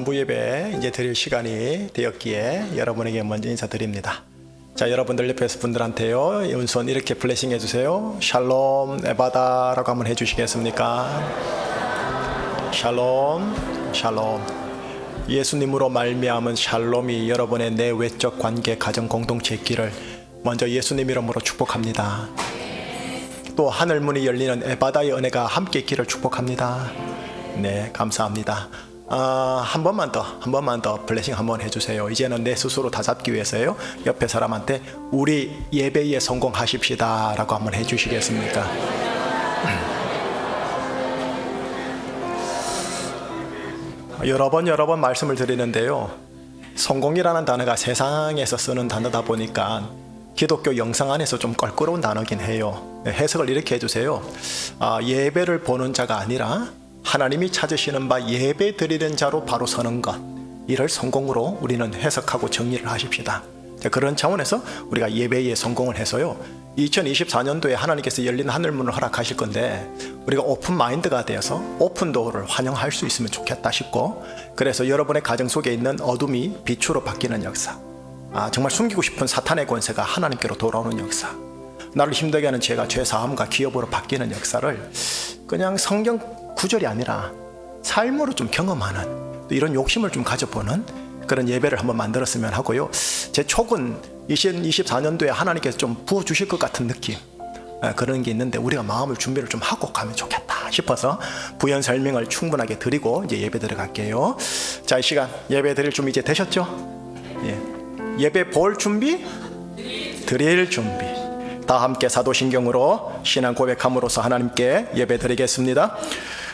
3부 예배 이제 드릴 시간이 되었기에 여러분에게 먼저 인사드립니다. 자, 여러분들 옆에서 분들한테요, 왼손 이렇게 블레싱 해주세요. 샬롬 에바다라고 한번 해주시겠습니까? 샬롬, 샬롬. 예수님으로 말미암은 샬롬이 여러분의 내외적 관계, 가정 공동체 있기를 먼저 예수님 이름으로 축복합니다. 또 하늘 문이 열리는 에바다의 은혜가 함께 있기를 축복합니다. 네, 감사합니다. 한 번만 더 블레싱 한번 해주세요. 이제는 내 스스로 다 잡기 위해서요. 옆에 사람한테 우리 예배에 성공하십시다 라고 한번 해주시겠습니까? 여러 번 말씀을 드리는데요, 성공이라는 단어가 세상에서 쓰는 단어다 보니까 기독교 영상 안에서 좀 껄끄러운 단어긴 해요. 해석을 이렇게 해주세요. 예배를 보는 자가 아니라 하나님이 찾으시는 바 예배 드리는 자로 바로 서는 것, 이를 성공으로 우리는 해석하고 정리를 하십시다. 그런 차원에서 우리가 예배에 성공을 해서요, 2024년도에 하나님께서 열린 하늘문을 허락하실 건데 우리가 오픈 마인드가 되어서 오픈 도어를 환영할 수 있으면 좋겠다 싶고, 그래서 여러분의 가정 속에 있는 어둠이 빛으로 바뀌는 역사, 정말 숨기고 싶은 사탄의 권세가 하나님께로 돌아오는 역사, 나를 힘들게 하는 죄가 죄사함과 기업으로 바뀌는 역사를 그냥 성경 구절이 아니라 삶으로 좀 경험하는, 또 이런 욕심을 좀 가져보는 그런 예배를 한번 만들었으면 하고요. 제 촉은 2024년도에 하나님께서 좀 부어주실 것 같은 느낌, 그런 게 있는데 우리가 마음을 준비를 좀 하고 가면 좋겠다 싶어서 부연 설명을 충분하게 드리고 이제 예배 들어갈게요. 자, 이 시간 예배 드릴 준비 이제 되셨죠? 예배 볼 준비, 드릴 준비. 다 함께 사도신경으로 신앙 고백함으로써 하나님께 예배 드리겠습니다.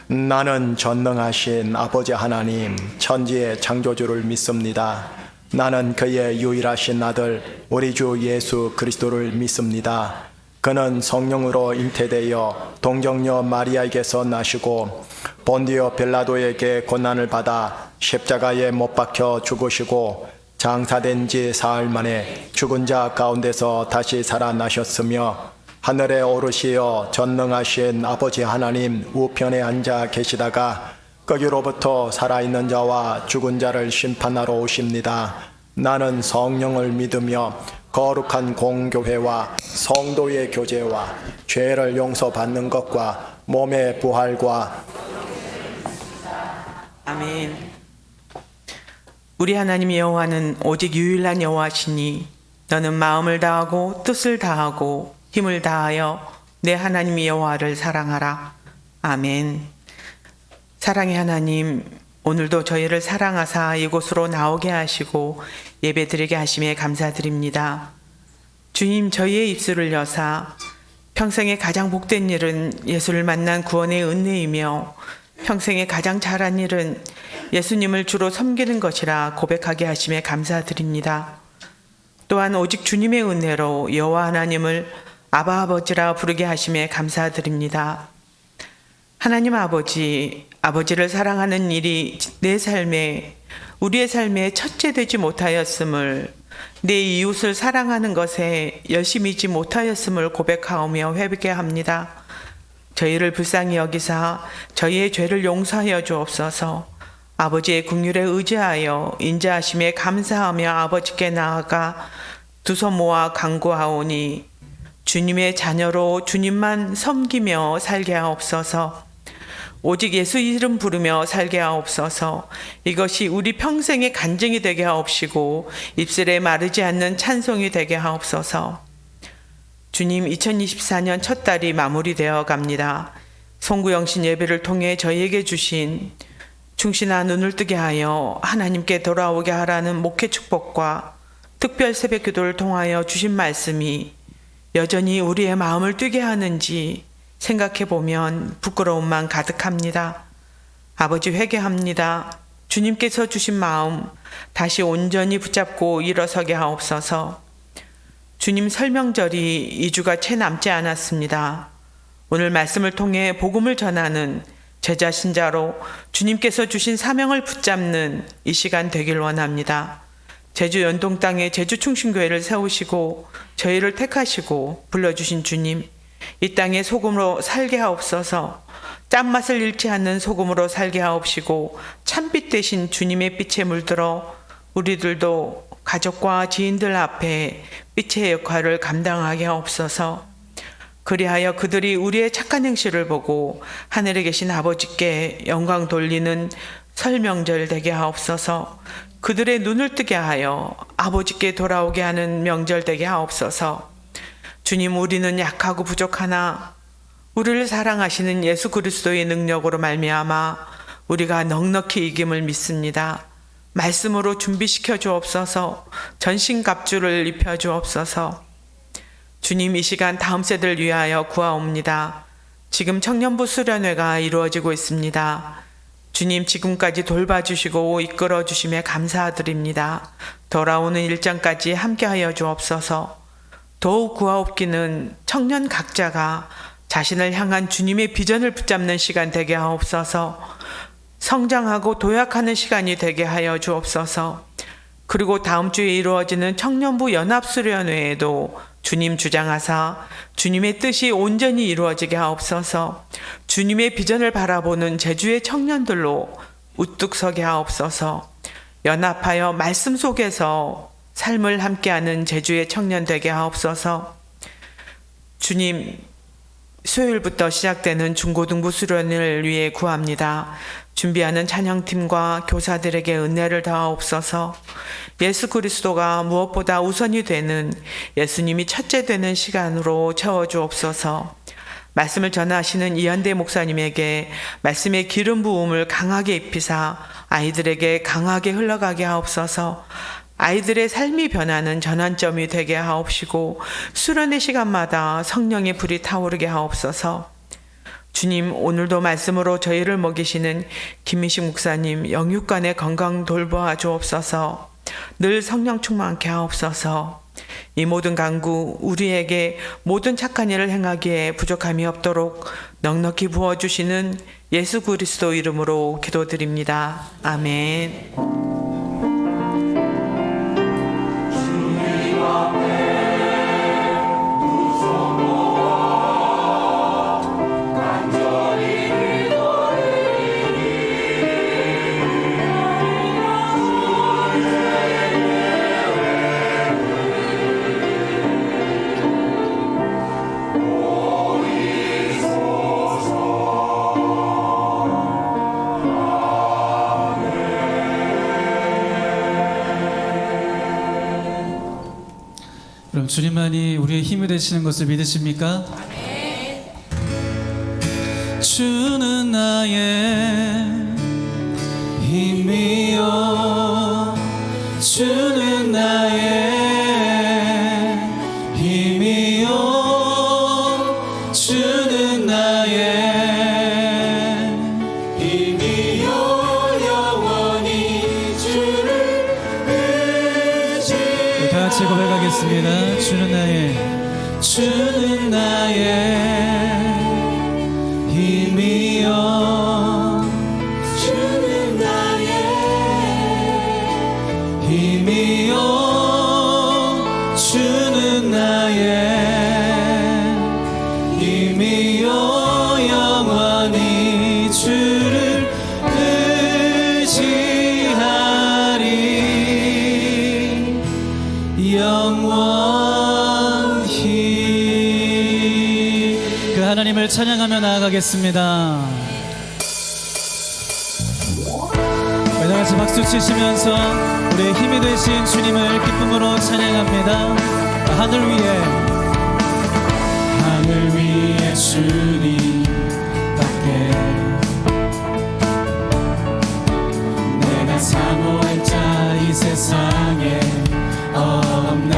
나는 전능하신 아버지 하나님, 천지의 창조주를 믿습니다. 나는 그의 유일하신 아들 우리 주 예수 그리스도를 믿습니다. 그는 성령으로 잉태되어 동정녀 마리아에게서 나시고 본디오 빌라도에게 고난을 받아 십자가에 못 박혀 죽으시고 장사된 지 사흘 만에 죽은 자 가운데서 다시 살아나셨으며 하늘에 오르시어 전능하신 아버지 하나님 우편에 앉아 계시다가 거기로부터 살아있는 자와 죽은 자를 심판하러 오십니다. 나는 성령을 믿으며 거룩한 공교회와 성도의 교제와 죄를 용서받는 것과 몸의 부활과 아멘. 우리 하나님 여호와는 오직 유일한 여호와시니 너는 마음을 다하고 뜻을 다하고 힘을 다하여 내 하나님 여호와를 사랑하라. 아멘. 사랑의 하나님, 오늘도 저희를 사랑하사 이곳으로 나오게 하시고 예배드리게 하심에 감사드립니다. 주님, 저희의 입술을 여사 평생에 가장 복된 일은 예수를 만난 구원의 은혜이며 평생에 가장 잘한 일은 예수님을 주로 섬기는 것이라 고백하게 하심에 감사드립니다. 또한 오직 주님의 은혜로 여호와 하나님을 아바 아버지라 부르게 하심에 감사드립니다. 하나님 아버지, 아버지를 사랑하는 일이 내 삶에, 우리의 삶에 첫째 되지 못하였음을, 내 이웃을 사랑하는 것에 열심이지 못하였음을 고백하오며 회개케 합니다. 저희를 불쌍히 여기사 저희의 죄를 용서하여 주옵소서. 아버지의 긍휼에 의지하여 인자하심에 감사하며 아버지께 나아가 두 손 모아 간구하오니 주님의 자녀로 주님만 섬기며 살게 하옵소서. 오직 예수 이름 부르며 살게 하옵소서. 이것이 우리 평생의 간증이 되게 하옵시고 입술에 마르지 않는 찬송이 되게 하옵소서. 주님, 2024년 첫 달이 마무리되어 갑니다. 송구영신 예배를 통해 저희에게 주신 충신한 눈을 뜨게 하여 하나님께 돌아오게 하라는 목회 축복과 특별 새벽 기도를 통하여 주신 말씀이 여전히 우리의 마음을 뛰게 하는지 생각해 보면 부끄러움만 가득합니다. 아버지, 회개합니다. 주님께서 주신 마음 다시 온전히 붙잡고 일어서게 하옵소서. 주님, 설명절이 2주가 채 남지 않았습니다. 오늘 말씀을 통해 복음을 전하는 제자 신자로 주님께서 주신 사명을 붙잡는 이 시간 되길 원합니다. 제주 연동 땅에 제주 충신교회를 세우시고 저희를 택하시고 불러주신 주님, 이 땅에 소금으로 살게 하옵소서. 짠맛을 잃지 않는 소금으로 살게 하옵시고 참빛 대신 주님의 빛에 물들어 우리들도 가족과 지인들 앞에 빛의 역할을 감당하게 하옵소서. 그리하여 그들이 우리의 착한 행실을 보고 하늘에 계신 아버지께 영광 돌리는 설 명절 되게 하옵소서. 그들의 눈을 뜨게 하여 아버지께 돌아오게 하는 명절 되게 하옵소서. 주님, 우리는 약하고 부족하나 우리를 사랑하시는 예수 그리스도의 능력으로 말미암아 우리가 넉넉히 이김을 믿습니다. 말씀으로 준비시켜 주옵소서. 전신갑주를 입혀 주옵소서. 주님, 이 시간 다음 세대를 위하여 구하옵니다. 지금 청년부 수련회가 이루어지고 있습니다. 주님, 지금까지 돌봐주시고 이끌어주심에 감사드립니다. 돌아오는 일정까지 함께하여 주옵소서. 더욱 구하옵기는 청년 각자가 자신을 향한 주님의 비전을 붙잡는 시간 되게 하옵소서. 성장하고 도약하는 시간이 되게 하여 주옵소서. 그리고 다음 주에 이루어지는 청년부 연합수련회에도 주님 주장하사 주님의 뜻이 온전히 이루어지게 하옵소서. 주님의 비전을 바라보는 제주의 청년들로 우뚝 서게 하옵소서. 연합하여 말씀 속에서 삶을 함께하는 제주의 청년 되게 하옵소서. 주님, 수요일부터 시작되는 중고등부 수련을 위해 구합니다. 준비하는 찬양팀과 교사들에게 은혜를 더하옵소서. 예수 그리스도가 무엇보다 우선이 되는, 예수님이 첫째 되는 시간으로 채워주옵소서. 말씀을 전하시는 이현대 목사님에게 말씀의 기름 부음을 강하게 입히사 아이들에게 강하게 흘러가게 하옵소서. 아이들의 삶이 변하는 전환점이 되게 하옵시고 수련의 시간마다 성령의 불이 타오르게 하옵소서. 주님, 오늘도 말씀으로 저희를 먹이시는 김미식 목사님 영육간의 건강 돌보아 주옵소서. 늘 성령 충만케 하옵소서. 이 모든 간구 우리에게 모든 착한 일을 행하기에 부족함이 없도록 넉넉히 부어주시는 예수 그리스도 이름으로 기도드립니다. 아멘. 그럼 주님만이 우리의 힘이 되시는 것을 믿으십니까? 주는 나의 힘이요, 주는 나의 힘이요, 주는 나의 힘이요, 영원히 주를 의지하리. 다 같이 고백하겠습니다. 주는 나의 힘이요, 주는 나의 힘이요, 주는 나의 힘이요, 영원히 주를 의지하리. 영원히 그 하나님을 찬양하며 나아가겠습니다. 다 같이 박수 치시면서 우리의 힘이 되신 주님을 기쁨으로 찬양합니다. 하늘 위에 주님밖에 내가 사모할 자 이 세상에 없네.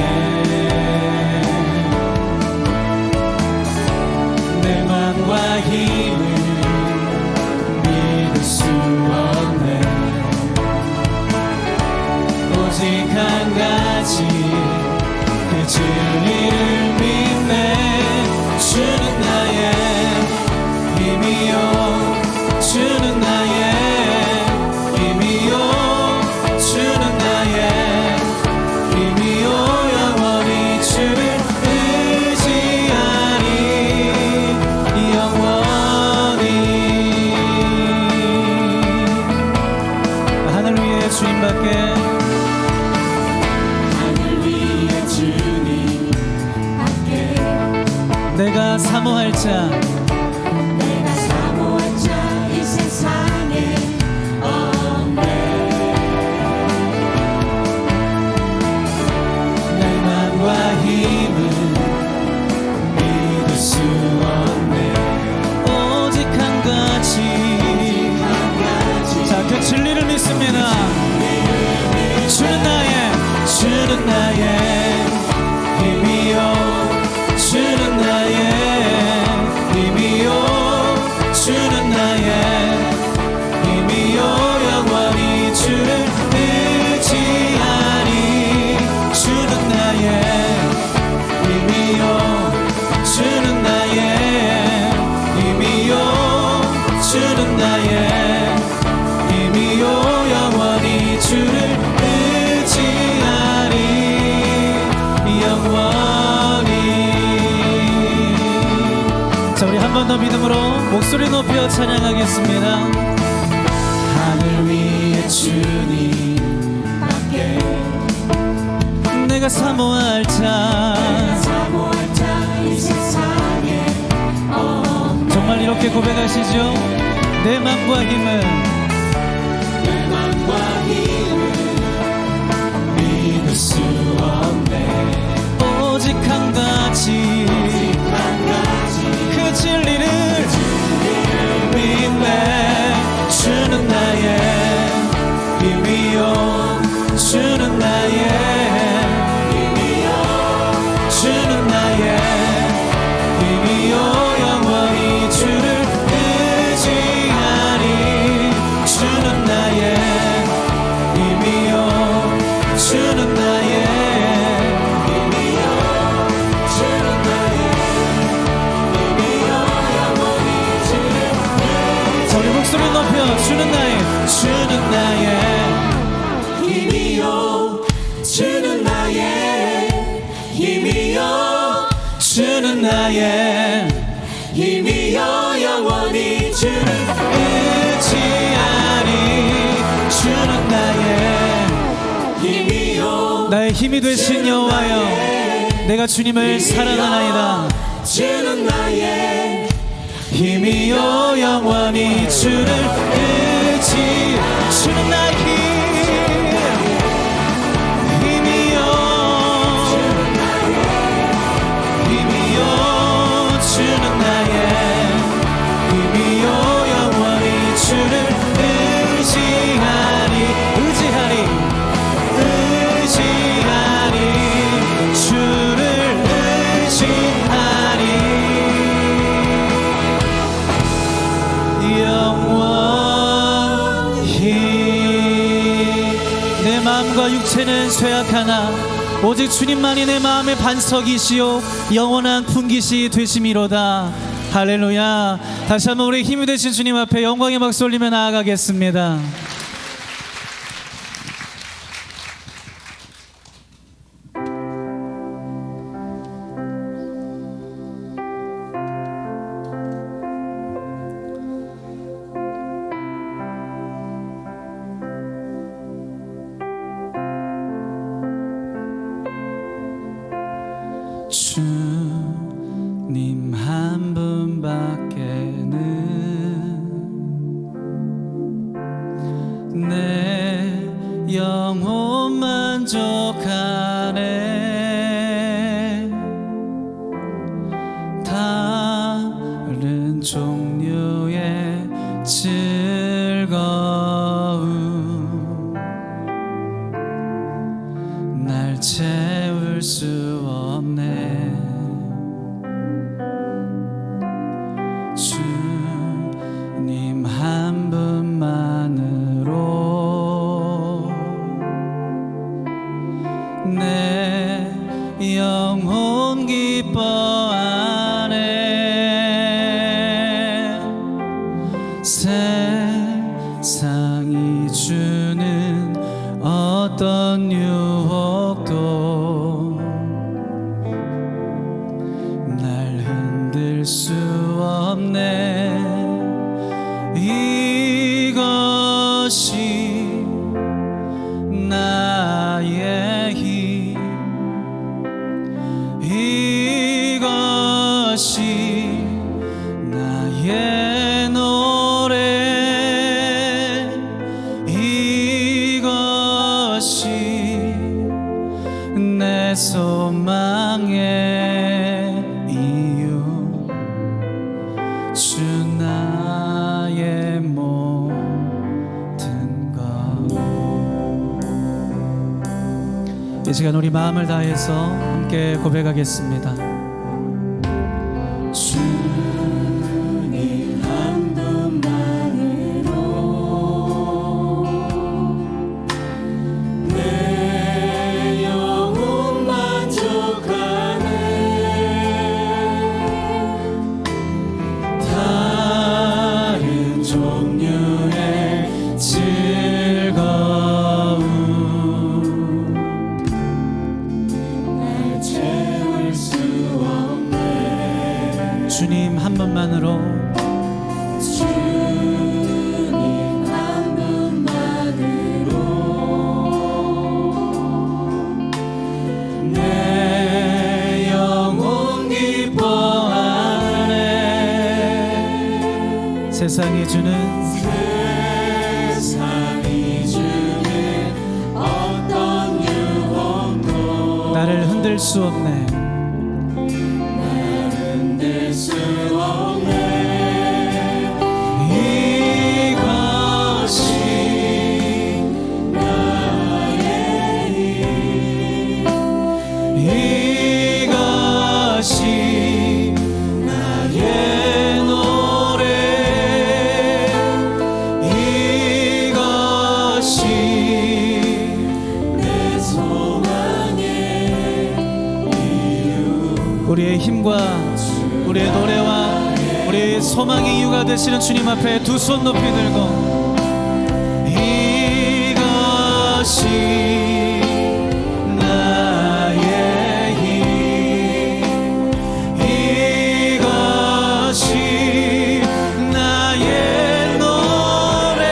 내 맘과 힘을 믿을 수 없네. 오직 한 가지 그 진리를 내가 사모할 자 내가 사모할 자 이 세상에 없네. 내 맘과 힘을 믿을 수 없네. 오직 한 가지 자, 그 진리를 믿습니다. 주는 나의 힘이요, 주는 나의 힘이요, 주는 나의 힘이요, 영원히 주를 의지하니. 주는 나의 힘이요, 주는 나의 힘이요, 주는 나의 힘이요, 영원히 주를 의지하니. 영원히. 자, 우리 한 번 더 믿음으로 목소리 높여 찬양하겠습니다. 하늘 위에 주님 밖에 내가 사모할 자 사모할 자 이 세상에 없네. 정말 이렇게 고백하시죠. 내 맘과 힘을 내 맘과 힘을 믿을 수 없네. 오직 한 가지 한 가지 그 진리를 믿네. 주는 나의 힘이요, 주는 나의 힘이요, 주는 나의 힘이요, 영원히 주를 의지하니. 주는 나의 힘이요, 주는 나의 목소리 높여 주는 나의 힘이요, 주는 나의 힘이요, 주는 나의 힘이요, 영원히 주를 의지하니. 주는 나의 힘이요, 힘이 되신 여호와여, 내가 주님을 사랑하나이다. 주는 나의 힘이요, 영원히 주를 의지. 주는 나의 힘이요, 힘이요, 주는 나의 힘이요, 영원히 주를 의지하니. 주를 의지하니. 영원히. 내 마음과 육체는 쇠약하나 오직 주님만이 내 마음의 반석이시요 영원한 풍깃이 되심이로다. 할렐루야. 다시 한번 우리 힘이 되신 주님 앞에 영광의 박수 올리며 나아가겠습니다. 주님 한 분밖에는 내 영혼 만족하네. 다른 종류의 즐거움 날 채울 수 없네. 주님 한 분만으로 내 영혼 기뻐하네. 세상이 주는 어떤 유혹도 날 흔들 수 없네. 이것이 나의 힘, 이것이 시간 우리 마음을 다해서 함께 고백하겠습니다. 주님 한 분만으로 내 영혼 만족하네. 다른 종류의 즐거움 날 채울 수 없네. 주님 한 분만으로 주님 한 분만으로 내 영혼 기뻐하네. 세상이 주는 세상이 주는 어떤 유혹도 나를 흔들 수 없네. 흔들 수 없네. 이것이 나의 힘. 이것이 나의 노래. 이것이 내 소망의 이유. 우리의 힘과 우리의 노래와 우리의 소망의 이유가 되시는 주님 앞에 두 손 높이 들고 이것이 나의 힘. 이것이 나의 노래.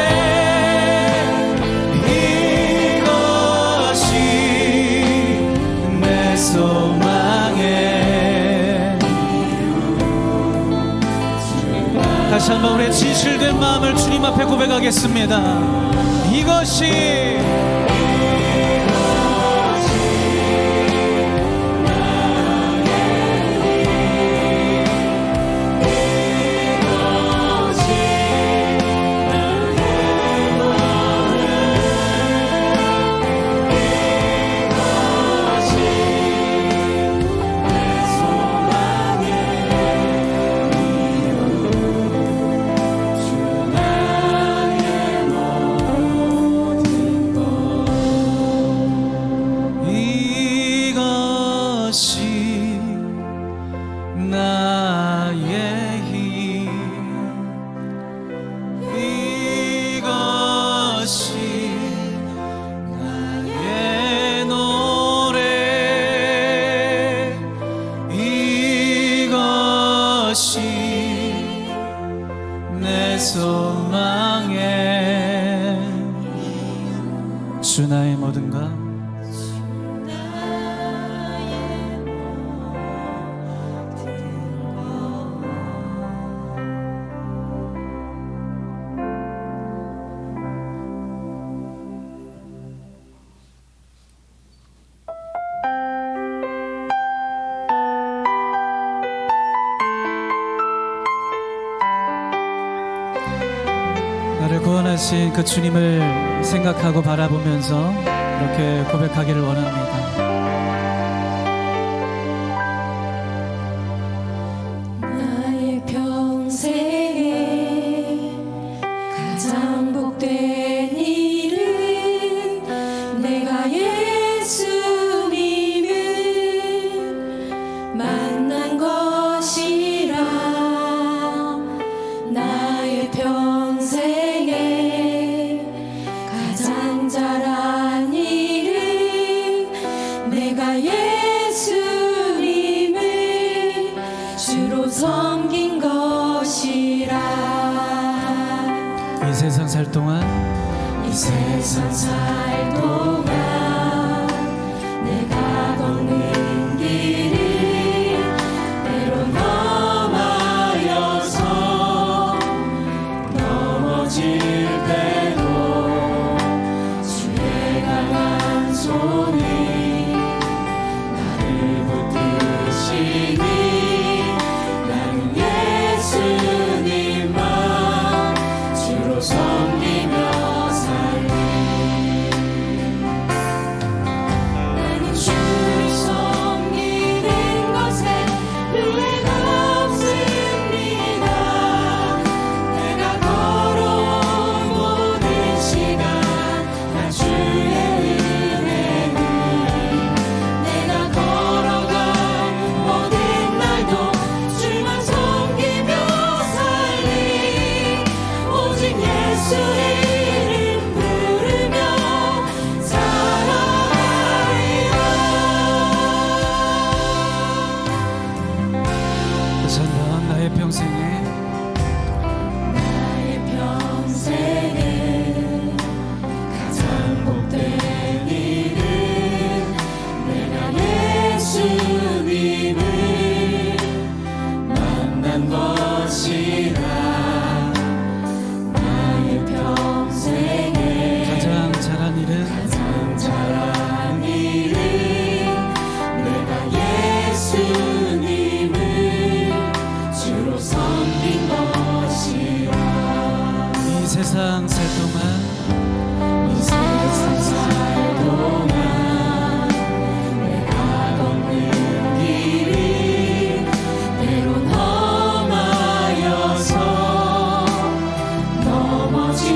이것이 내 소망의. 다시 한번 우리의 진실된 마음을 주님 앞에 고백하겠습니다. 이것이 이것이 나의 힘. 이것이 나의 노래. 이것이 내 소망의 주 나의 모든가. 나를 구원하신 그 주님을 생각하고 바라보면서 이렇게 고백하기를 원합니다. 나의 평생에 가장 복된 일은 내가 예수님을 만난 것이라. 나의 평생에 가장 잘한 일은 내가 예수님을 주로 섬긴 것이라. 이 세상 살 동안 이 세상 살 동안 내가 걷는 길이 때론 험하여서 넘어질 때도 주의 강한 손이 나를 붙드시니 나는 예수님만 주로 섬기며 살리. 다시 한번 나의 평생에 나의 평생에 가장 복된 일은 내가 예수님을 만난 것이라. 나의 평생에 가장 잘한 일은 가장 잘한 일은 내가 예수님을 주로 섬긴 것이라. 이 세상 살 동안 이 세상 살 동안 내가 걷는 길이 때론 험하여서 넘어질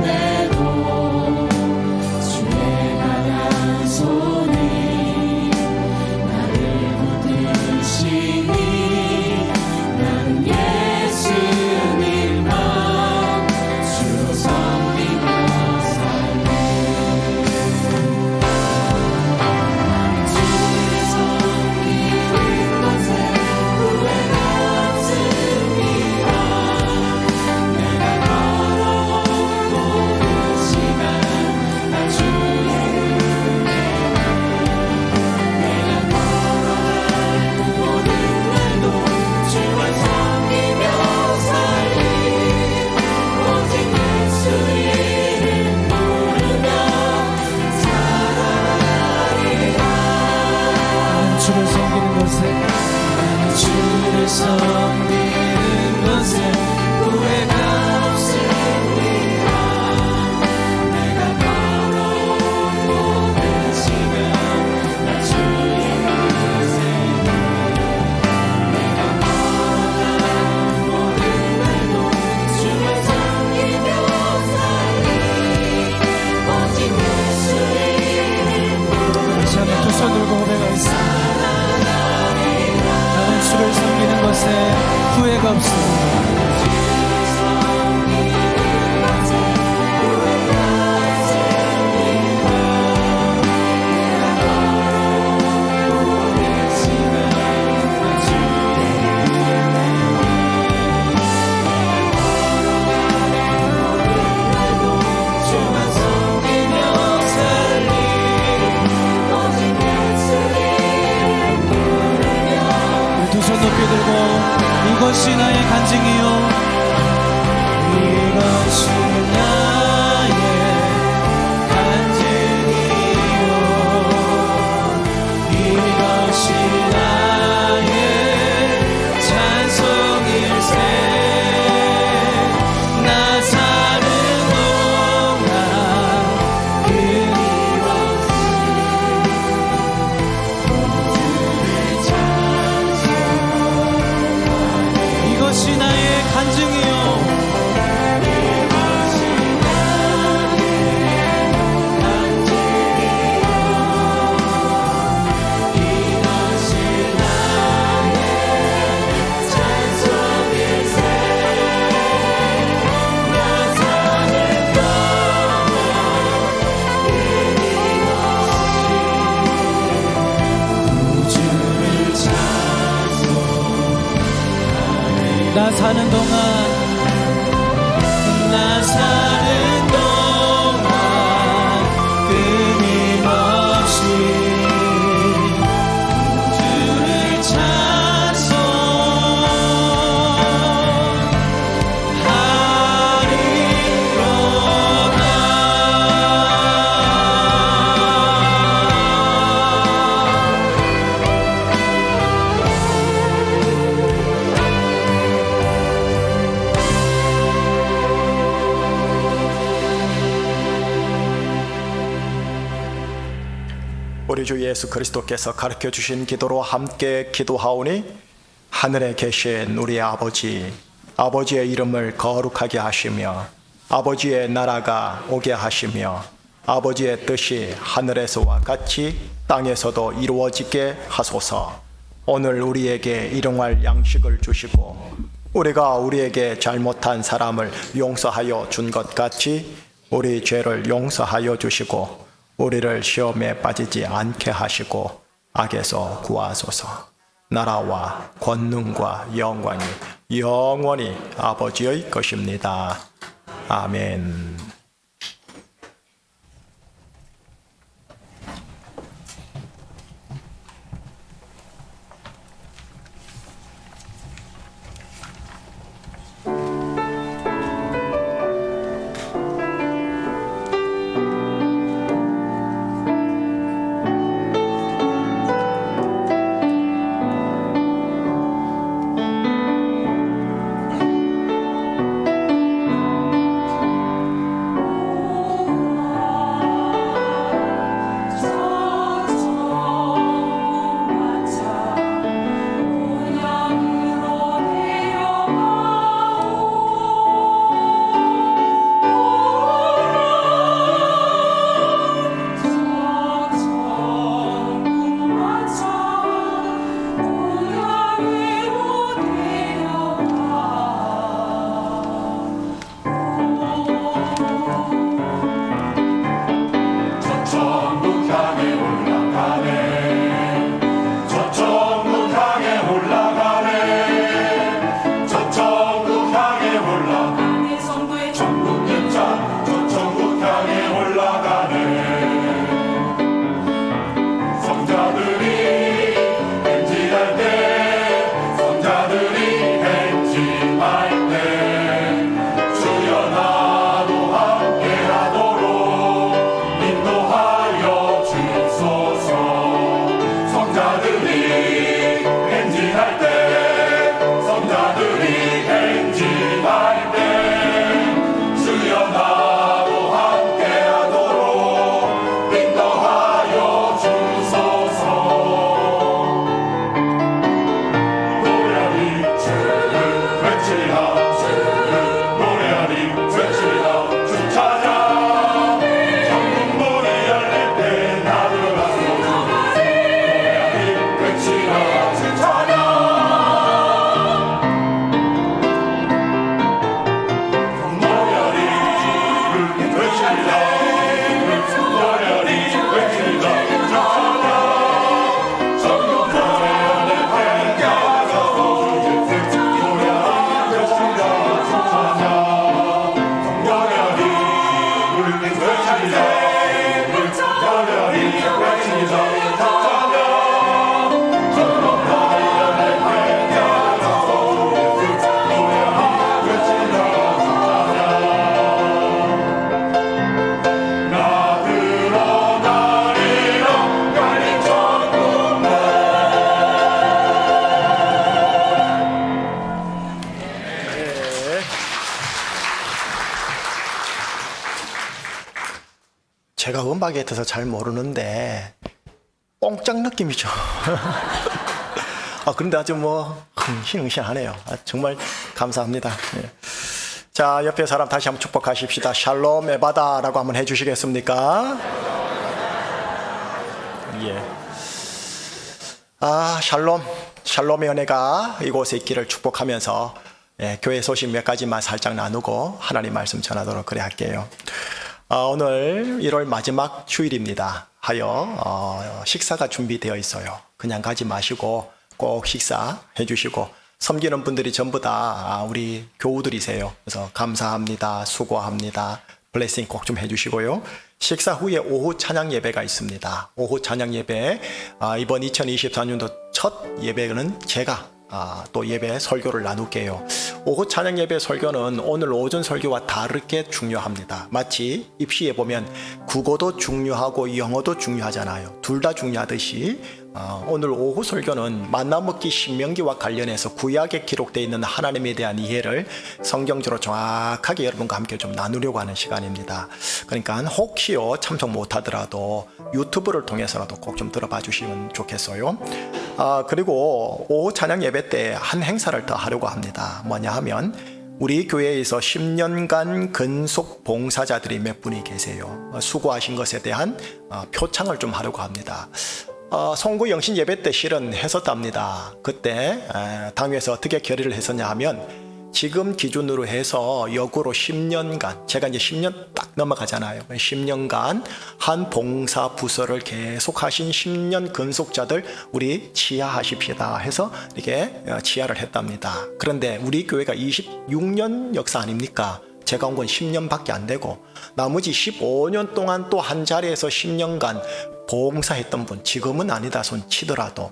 때도 주의 강한 손이 나를 붙드시니 나는 예수님만 주로 섬기며 살리. 주를 섬기는 것에 후회가 없습니다. 내가 걸어온 모든 시간 다 주의 은혜로 내가 걸어갈 모든 날도 주만 섬기며 살리. 오직 예수 이름 부르며 살아가리라. 주를 섬기는 것에 주를 섬기는 것에 후회가 없습니다. 내가 걸어온 모든 시간 다 주의 은혜로 내가 걸어갈 모든 날도 주를 섬기며 살리. 오직 예수 이름 다시 한번 두 손 들고 고백하겠습니다. 나는 주를 섬기는 것에 후회가 없습니다. 주만 섬기며 살리. 오직 예수 이름 부르며 두 손 높이 들고 이것이 나의 간증이요 이것이 나의 간증이요 이것이 나의 찬송일세 나 사는 동안 끊임없이 이것이 나의 간증이요 나 사는 동안 나 사는 동안 끊임없이 주를 우리 주 예수 그리스도께서 가르쳐 주신 기도로 함께 기도하오니 하늘에 계신 우리 아버지, 아버지의 이름을 거룩하게 하시며 아버지의 나라가 오게 하시며 아버지의 뜻이 하늘에서와 같이 땅에서도 이루어지게 하소서. 오늘 우리에게 일용할 양식을 주시고 우리가 우리에게 잘못한 사람을 용서하여 준 것 같이 우리 죄를 용서하여 주시고 우리를 시험에 빠지지 않게 하시고 악에서 구하소서. 나라와 권능과 영광이 영원히 아버지의 것입니다. 아멘. 제가 음악에 대해서 잘 모르는데 뽕짝 느낌이죠. 그런데 아주 흥신흥신하네요. 정말 감사합니다. 예. 자, 옆에 사람 다시 한번 축복하십시다. 샬롬 에바다라고 한번 해주시겠습니까? 예. 샬롬의 은혜가 이곳에 있기를 축복하면서 교회 소식 몇 가지만 살짝 나누고 하나님 말씀 전하도록 그래 할게요. 오늘 1월 마지막 주일입니다. 식사가 준비되어 있어요. 그냥 가지 마시고 꼭 식사해 주시고, 섬기는 분들이 전부 다 우리 교우들이세요. 그래서 감사합니다, 수고합니다, 블레싱 꼭 좀 해주시고요. 식사 후에 오후 찬양 예배가 있습니다. 오후 찬양 예배, 이번 2024년도 첫 예배는 제가 또 예배 설교를 나눌게요. 오후 찬양 예배 설교는 오늘 오전 설교와 다르게 중요합니다. 마치 입시에 보면 국어도 중요하고 영어도 중요하잖아요. 둘 다 중요하듯이 오늘 오후 설교는 만나먹기 신명기와 관련해서 구약에 기록되어 있는 하나님에 대한 이해를 성경적으로 정확하게 여러분과 함께 좀 나누려고 하는 시간입니다. 그러니까 혹시요 참석 못하더라도 유튜브를 통해서라도 꼭 좀 들어봐 주시면 좋겠어요. 그리고 오후 찬양 예배 때 한 행사를 더 하려고 합니다. 뭐냐 하면 우리 교회에서 10년간 근속 봉사자들이 몇 분이 계세요. 수고하신 것에 대한 표창을 좀 하려고 합니다. 송구 영신 예배 때 실은 했었답니다. 그때 당회에서 어떻게 결의를 했었냐 하면 지금 기준으로 해서 역으로 10년간, 제가 이제 10년 딱 넘어가잖아요. 10년간 한 봉사 부서를 계속 하신 10년 근속자들 우리 치하하십시다 해서 이렇게 치하를 했답니다. 그런데 우리 교회가 26년 역사 아닙니까? 제가 온 건 10년밖에 안 되고 나머지 15년 동안 또 한 자리에서 10년간 봉사했던 분, 지금은 아니다 손 치더라도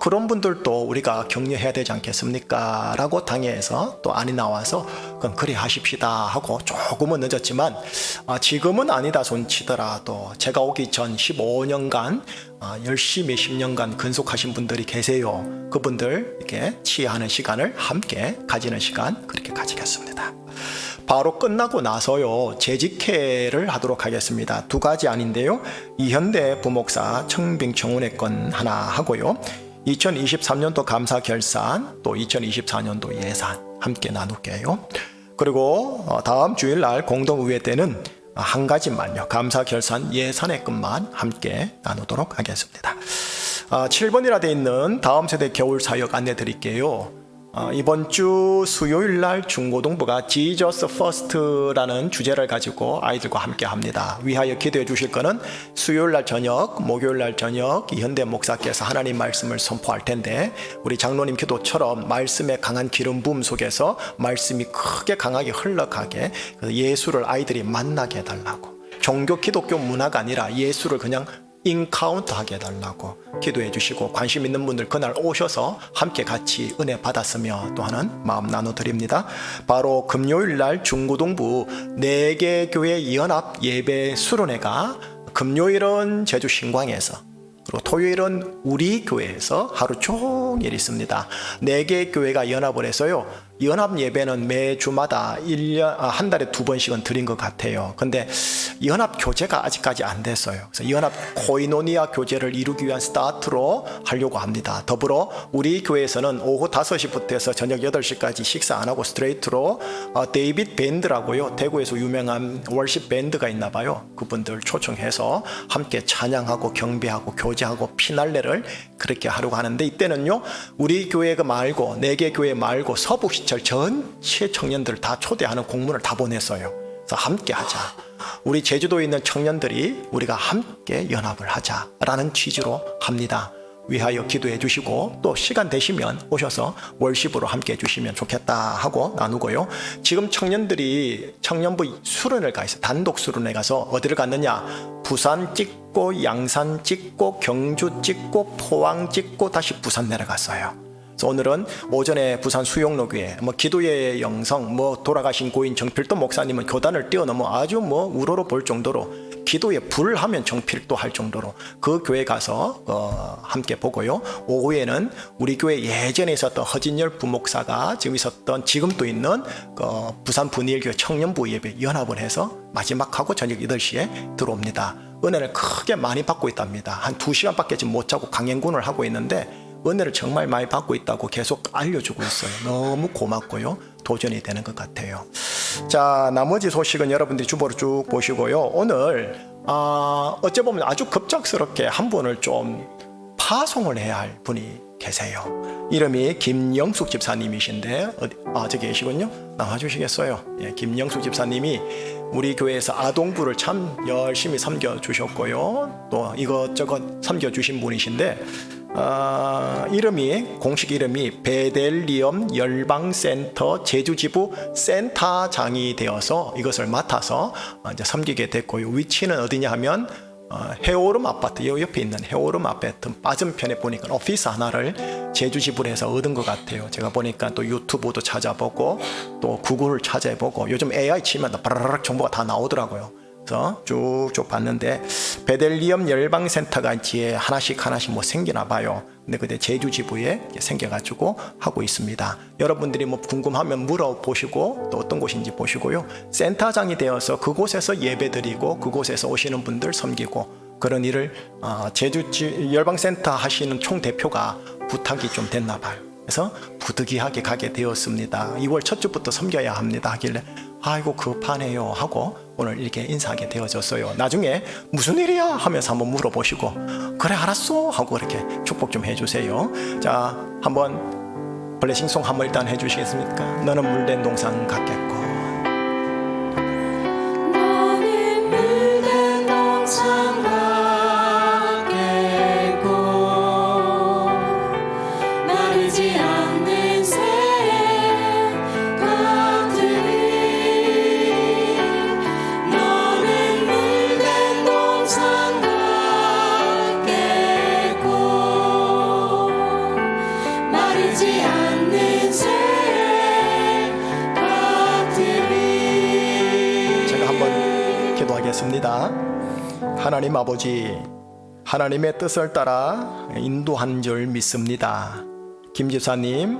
그런 분들도 우리가 격려해야 되지 않겠습니까? 라고 당회에서 또 안이 나와서 그럼 그리 하십시다 하고 조금은 늦었지만 지금은 아니다 손 치더라도 제가 오기 전 15년간 열심히 10년간 근속하신 분들이 계세요. 그분들 이렇게 치하하는 시간을 함께 가지는 시간 그렇게 가지겠습니다. 바로 끝나고 나서요 재직회를 하도록 하겠습니다. 두 가지 아닌데요, 이현대 부목사 청빙청운회 건 하나 하고요, 2023년도 감사 결산, 또 2024년도 예산 함께 나눌게요. 그리고 다음 주일날 공동의회 때는 한 가지만요, 감사 결산 예산의 것만 함께 나누도록 하겠습니다. 7번이라 되어 있는 다음 세대 겨울 사역 안내 드릴게요. 이번 주 수요일 날 중고등부가 Jesus First라는 주제를 가지고 아이들과 함께 합니다. 위하여 기도해 주실 거는 수요일 날 저녁, 목요일 날 저녁 이현대 목사께서 하나님 말씀을 선포할 텐데 우리 장로님 기도처럼 말씀의 강한 기름 부음 속에서 말씀이 크게 강하게 흘러가게 예수를 아이들이 만나게 해달라고, 종교 기독교 문화가 아니라 예수를 그냥 인카운트 하게 해달라고 기도해 주시고, 관심 있는 분들 그날 오셔서 함께 같이 은혜 받았으며 또 하는 마음 나눠드립니다. 바로 금요일날 중고등부 4개 교회 연합 예배 수련회가 금요일은 제주 신광에서, 그리고 토요일은 우리 교회에서 하루 종일 있습니다. 4개 교회가 연합을 해서요, 연합 예배는 매주마다 한 달에 2번씩은 드린 것 같아요. 근데 연합 교제가 아직까지 안 됐어요. 그래서 연합 코이노니아 교제를 이루기 위한 스타트로 하려고 합니다. 더불어 우리 교회에서는 오후 5시부터 해서 저녁 8시까지 식사 안 하고 스트레이트로 데이빗 밴드라고요, 대구에서 유명한 월십 밴드가 있나 봐요. 그분들 초청해서 함께 찬양하고 경배하고 교제하고 피날레를 그렇게 하려고 하는데, 이때는요 우리 교회가 말고 4개 교회 말고 서북시청 전체 청년들 다 초대하는 공문을 다 보냈어요. 그래서 함께 하자, 우리 제주도에 있는 청년들이 우리가 함께 연합을 하자라는 취지로 합니다. 위하여 기도해 주시고 또 시간 되시면 오셔서 월십으로 함께 해 주시면 좋겠다 하고 나누고요. 지금 청년들이 청년부 수련을 가 있어요. 단독 수련회 가서 어디를 갔느냐, 부산 찍고 양산 찍고 경주 찍고 포항 찍고 다시 부산 내려갔어요. 그래서 오늘은 오전에 부산 수용로교회 기도의 영성 돌아가신 고인 정필도 목사님은 교단을 뛰어넘어 아주 우러러 볼 정도로 기도에 불하면 정필도 할 정도로 그 교회 가서 함께 보고요. 오후에는 우리 교회 예전에 있었던 허진열 부목사가 지금 있었던 지금도 있는 부산 분일교회 청년부 예배 연합을 해서 마지막하고 저녁 8시에 들어옵니다. 은혜를 크게 많이 받고 있답니다. 한 2시간밖에 지금 못 자고 강행군을 하고 있는데 은혜를 정말 많이 받고 있다고 계속 알려주고 있어요. 너무 고맙고요. 도전이 되는 것 같아요. 자, 나머지 소식은 여러분들이 주보를 쭉 보시고요. 오늘 어째 보면 아주 급작스럽게 한 분을 좀 파송을 해야 할 분이 계세요. 이름이 김영숙 집사님이신데 저기 계시군요. 나와주시겠어요? 예, 김영숙 집사님이 우리 교회에서 아동부를 참 열심히 섬겨주셨고요. 또 이것저것 섬겨주신 분이신데 공식 이름이 베델리엄 열방센터 제주지부 센터장이 되어서 이것을 맡아서 이제 섬기게 됐고요. 위치는 어디냐 하면 해오름 아파트, 이 옆에 있는 해오름 아파트 맞은편에 보니까 오피스 하나를 제주지부에서 얻은 것 같아요. 제가 보니까 또 유튜브도 찾아보고 또 구글을 찾아보고 요즘 AI 치면 바라락 정보가 다 나오더라고요. 그래서 쭉쭉 봤는데 베델리엄 열방센터가 이제 하나씩 생기나 봐요. 근데 그때 제주 지부에 생겨가지고 하고 있습니다. 여러분들이 궁금하면 물어보시고 또 어떤 곳인지 보시고요. 센터장이 되어서 그곳에서 예배드리고 그곳에서 오시는 분들 섬기고 그런 일을 제주 열방센터 하시는 총대표가 부탁이 좀 됐나 봐요. 그래서 부득이하게 가게 되었습니다. 2월 첫 주부터 섬겨야 합니다 하길래 아이고 급하네요 하고 오늘 이렇게 인사하게 되어졌어요. 나중에 무슨 일이야 하면서 한번 물어보시고 그래 알았어 하고 이렇게 축복 좀 해주세요. 자, 한번 블레싱송 한번 일단 해주시겠습니까? 너는 물된 동산 같겠고 너는 물든 동산 같겠고 마르지 않는 새 같으리 너는 물든 동산 같겠고 마르지 않는 새 같으리. 제가 한번 기도하겠습니다. 하나님 아버지, 하나님의 뜻을 따라 인도한 줄 믿습니다. 김 집사님,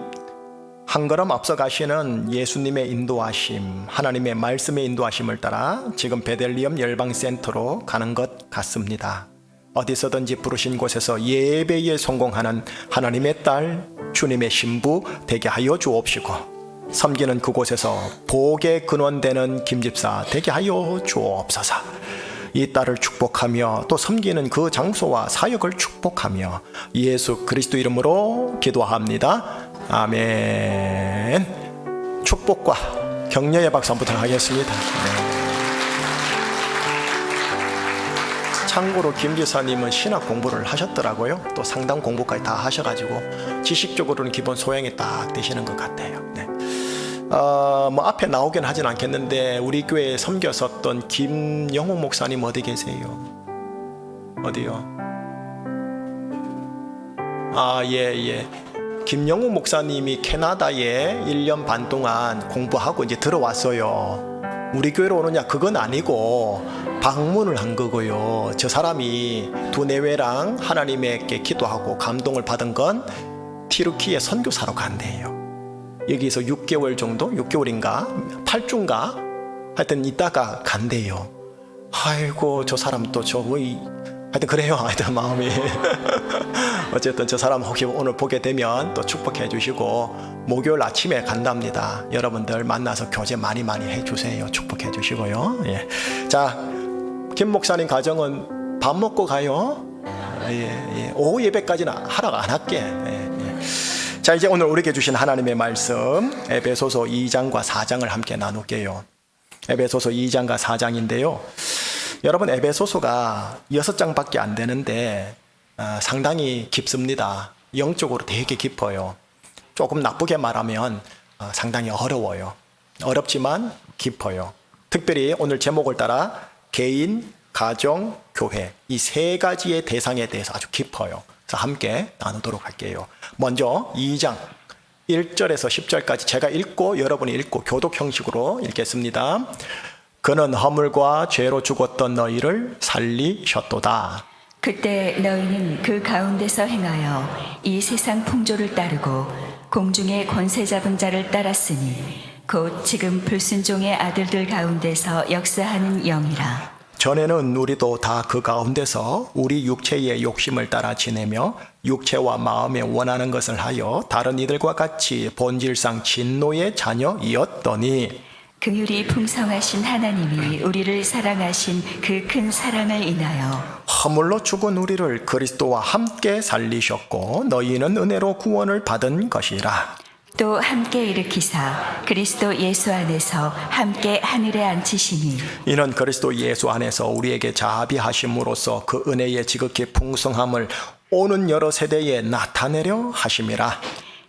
한 걸음 앞서 가시는 예수님의 인도하심, 하나님의 말씀의 인도하심을 따라 지금 베들리엄 열방센터로 가는 것 같습니다. 어디서든지 부르신 곳에서 예배에 성공하는 하나님의 딸, 주님의 신부 되게 하여 주옵시고 섬기는 그곳에서 복의 근원되는 김집사 되게 하여 주옵소서. 이 딸을 축복하며 또 섬기는 그 장소와 사역을 축복하며 예수 그리스도 이름으로 기도합니다. 아멘. 축복과 격려의 박수 한번 부탁하겠습니다. 참고로 김 지사님은 신학 공부를 하셨더라고요. 또 상당 공부까지 다 하셔가지고 지식적으로는 기본 소양이 딱 되시는 것 같아요. 네. 뭐 앞에 나오긴 하진 않겠는데 우리 교회에 섬겼었던 김영옥 목사님 어디 계세요? 어디요? 예. 김영옥 목사님이 캐나다에 1년 반 동안 공부하고 이제 들어왔어요. 우리 교회로 오느냐 그건 아니고 방문을 한 거고요. 저 사람이 두 내외랑 하나님께 기도하고 감동을 받은 건 티르키에 선교사로 간대요. 여기서 6개월 정도? 6개월인가? 8주인가? 하여튼 있다가 간대요. 아이고 저 사람 또 하여튼 그래요. 하여튼 마음이 어쨌든 저 사람 혹시 오늘 보게 되면 또 축복해 주시고 목요일 아침에 간답니다. 여러분들 만나서 교제 많이 해주세요. 축복해 주시고요. 예. 자, 김 목사님 가정은 밥 먹고 가요. 예. 오후 예배까지는 하라고 안 할게. 예. 자, 이제 오늘 우리에게 주신 하나님의 말씀 에베소서 2장과 4장을 함께 나눌게요. 에베소서 2장과 4장인데요. 여러분 에베소서가 6장밖에 안 되는데 상당히 깊습니다. 영적으로 되게 깊어요. 조금 나쁘게 말하면 상당히 어려워요. 어렵지만 깊어요. 특별히 오늘 제목을 따라 개인, 가정, 교회 이 세 가지의 대상에 대해서 아주 깊어요. 그래서 함께 나누도록 할게요. 먼저 2장 1절에서 10절까지 제가 읽고 여러분이 읽고 교독 형식으로 읽겠습니다. 그는 허물과 죄로 죽었던 너희를 살리셨도다. 그때 너희는 그 가운데서 행하여 이 세상 풍조를 따르고 공중의 권세 잡은 자를 따랐으니 곧 지금 불순종의 아들들 가운데서 역사하는 영이라. 전에는 우리도 다 그 가운데서 우리 육체의 욕심을 따라 지내며 육체와 마음에 원하는 것을 하여 다른 이들과 같이 본질상 진노의 자녀이었더니 긍휼이 풍성하신 하나님이 우리를 사랑하신 그 큰 사랑을 인하여 허물로 죽은 우리를 그리스도와 함께 살리셨고 너희는 은혜로 구원을 받은 것이라. 또 함께 일으키사 그리스도 예수 안에서 함께 하늘에 앉히시니 이는 그리스도 예수 안에서 우리에게 자비하심으로써 그 은혜의 지극히 풍성함을 오는 여러 세대에 나타내려 하심이라.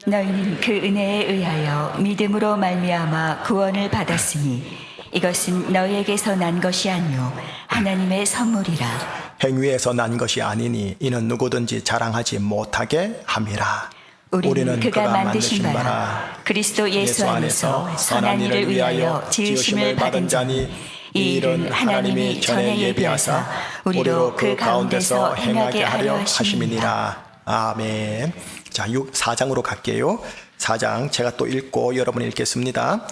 너희는 그 은혜에 의하여 믿음으로 말미암아 구원을 받았으니 이것은 너희에게서 난 것이 아니요 하나님의 선물이라. 행위에서 난 것이 아니니 이는 누구든지 자랑하지 못하게 함이라. 우리는 그가 만드신 바라 그리스도 예수 안에서 선한 일을 위하여 지으심을 받은 자니 이 일은 하나님이 전에 예비하사 우리로 그 가운데서 행하게 하려 하심이니라. 아멘. 자, 4장으로 갈게요. 4장 제가 또 읽고 여러분이 읽겠습니다.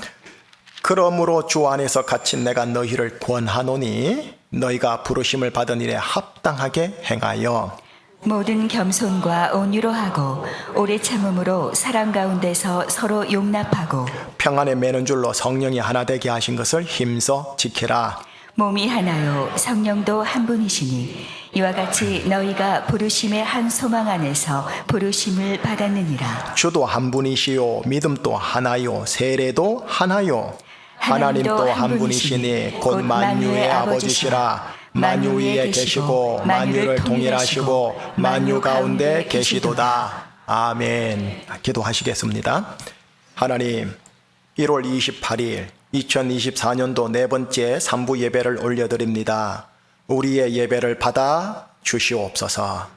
그러므로 주 안에서 갇힌 내가 너희를 권하노니 너희가 부르심을 받은 일에 합당하게 행하여 모든 겸손과 온유로 하고 오래 참음으로 사랑 가운데서 서로 용납하고 평안에 매는 줄로 성령이 하나 되게 하신 것을 힘써 지키라. 몸이 하나요 성령도 한 분이시니 이와 같이 너희가 부르심의 한 소망 안에서 부르심을 받았느니라. 주도 한 분이시요 믿음도 하나요 세례도 하나요 하나님도 한 분이시니 곧 만유의 아버지시라. 만유 위에 계시고 만유를 통일하시고 만유 가운데 계시도다. 아멘. 기도하시겠습니다. 하나님, 1월 28일 2024년도 네 번째 3부 예배를 올려드립니다. 우리의 예배를 받아 주시옵소서.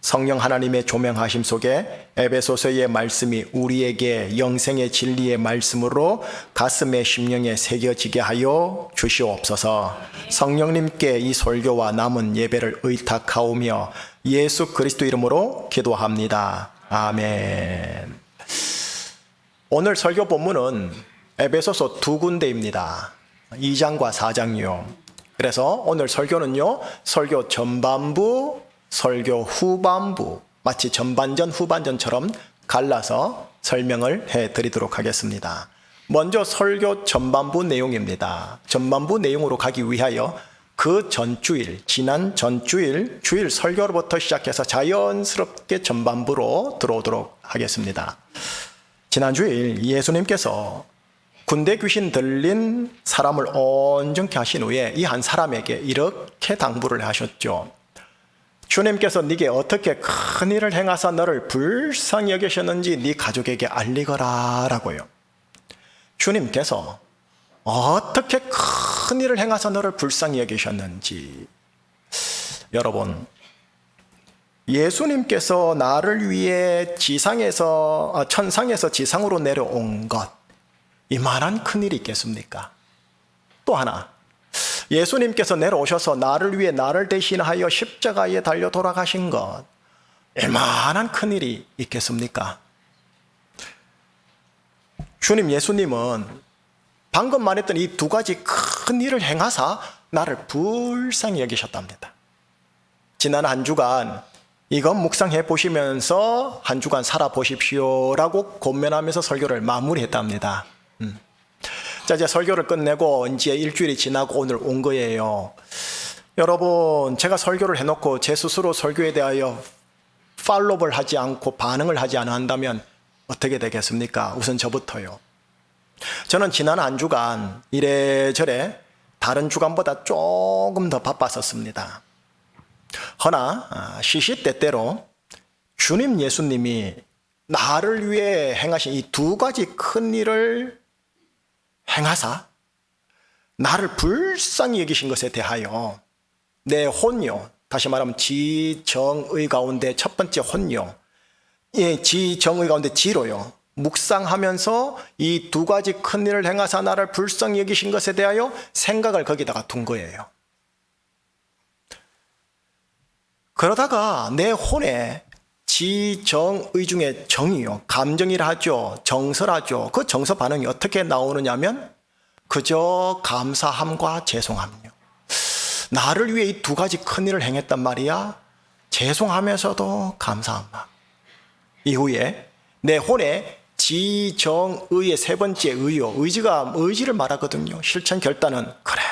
성령 하나님의 조명하심 속에 에베소서의 말씀이 우리에게 영생의 진리의 말씀으로 가슴에 심령에 새겨지게 하여 주시옵소서. 성령님께 이 설교와 남은 예배를 의탁하오며 예수 그리스도 이름으로 기도합니다. 아멘. 오늘 설교 본문은 에베소서 두 군데입니다. 2장과 4장이요. 그래서 오늘 설교는요, 설교 전반부, 설교 후반부, 마치 전반전 후반전처럼 갈라서 설명을 해드리도록 하겠습니다. 먼저 설교 전반부 내용입니다. 전반부 내용으로 가기 위하여 그 전주일, 지난 전주일, 주일 설교로부터 시작해서 자연스럽게 전반부로 들어오도록 하겠습니다. 지난 주일 예수님께서 군대 귀신 들린 사람을 온전케 하신 후에 이 한 사람에게 이렇게 당부를 하셨죠. 주님께서 네게 어떻게 큰 일을 행하사 너를 불쌍히 여기셨는지 네 가족에게 알리거라 라고요. 주님께서 어떻게 큰 일을 행하사 너를 불쌍히 여기셨는지. 여러분, 예수님께서 나를 위해 천상에서 지상으로 내려온 것, 이만한 큰일이 있겠습니까? 또 하나, 예수님께서 내려오셔서 나를 위해 나를 대신하여 십자가에 달려 돌아가신 것, 이만한 큰일이 있겠습니까? 주님 예수님은 방금 말했던 이 두 가지 큰 일을 행하사 나를 불쌍히 여기셨답니다. 지난 한 주간 이것 묵상해 보시면서 한 주간 살아보십시오라고 권면하면서 설교를 마무리했답니다. 자, 이제 설교를 끝내고 이제 일주일이 지나고 오늘 온 거예요. 여러분, 제가 설교를 해놓고 제 스스로 설교에 대하여 팔로우를 하지 않고 반응을 하지 않는다면 어떻게 되겠습니까? 우선 저부터요. 저는 지난 한 주간 이래저래 다른 주간보다 조금 더 바빴었습니다. 허나 시시때때로 주님 예수님이 나를 위해 행하신 이 두 가지 큰 일을 행하사 나를 불쌍히 여기신 것에 대하여 내 혼요, 다시 말하면 지정의 가운데 첫 번째 혼요, 지정의 가운데 지로요, 묵상하면서 이 두 가지 큰 일을 행하사 나를 불쌍히 여기신 것에 대하여 생각을 거기다가 둔 거예요. 그러다가 내 혼에 지정의 중에 정이요, 감정이라 하죠, 정서라죠. 그 정서 반응이 어떻게 나오느냐면 그저 감사함과 죄송함이요. 나를 위해 이 두 가지 큰 일을 행했단 말이야. 죄송하면서도 감사함. 이후에 내 혼에 지정의의 세 번째 의요, 의지를 말하거든요. 실천 결단은 그래,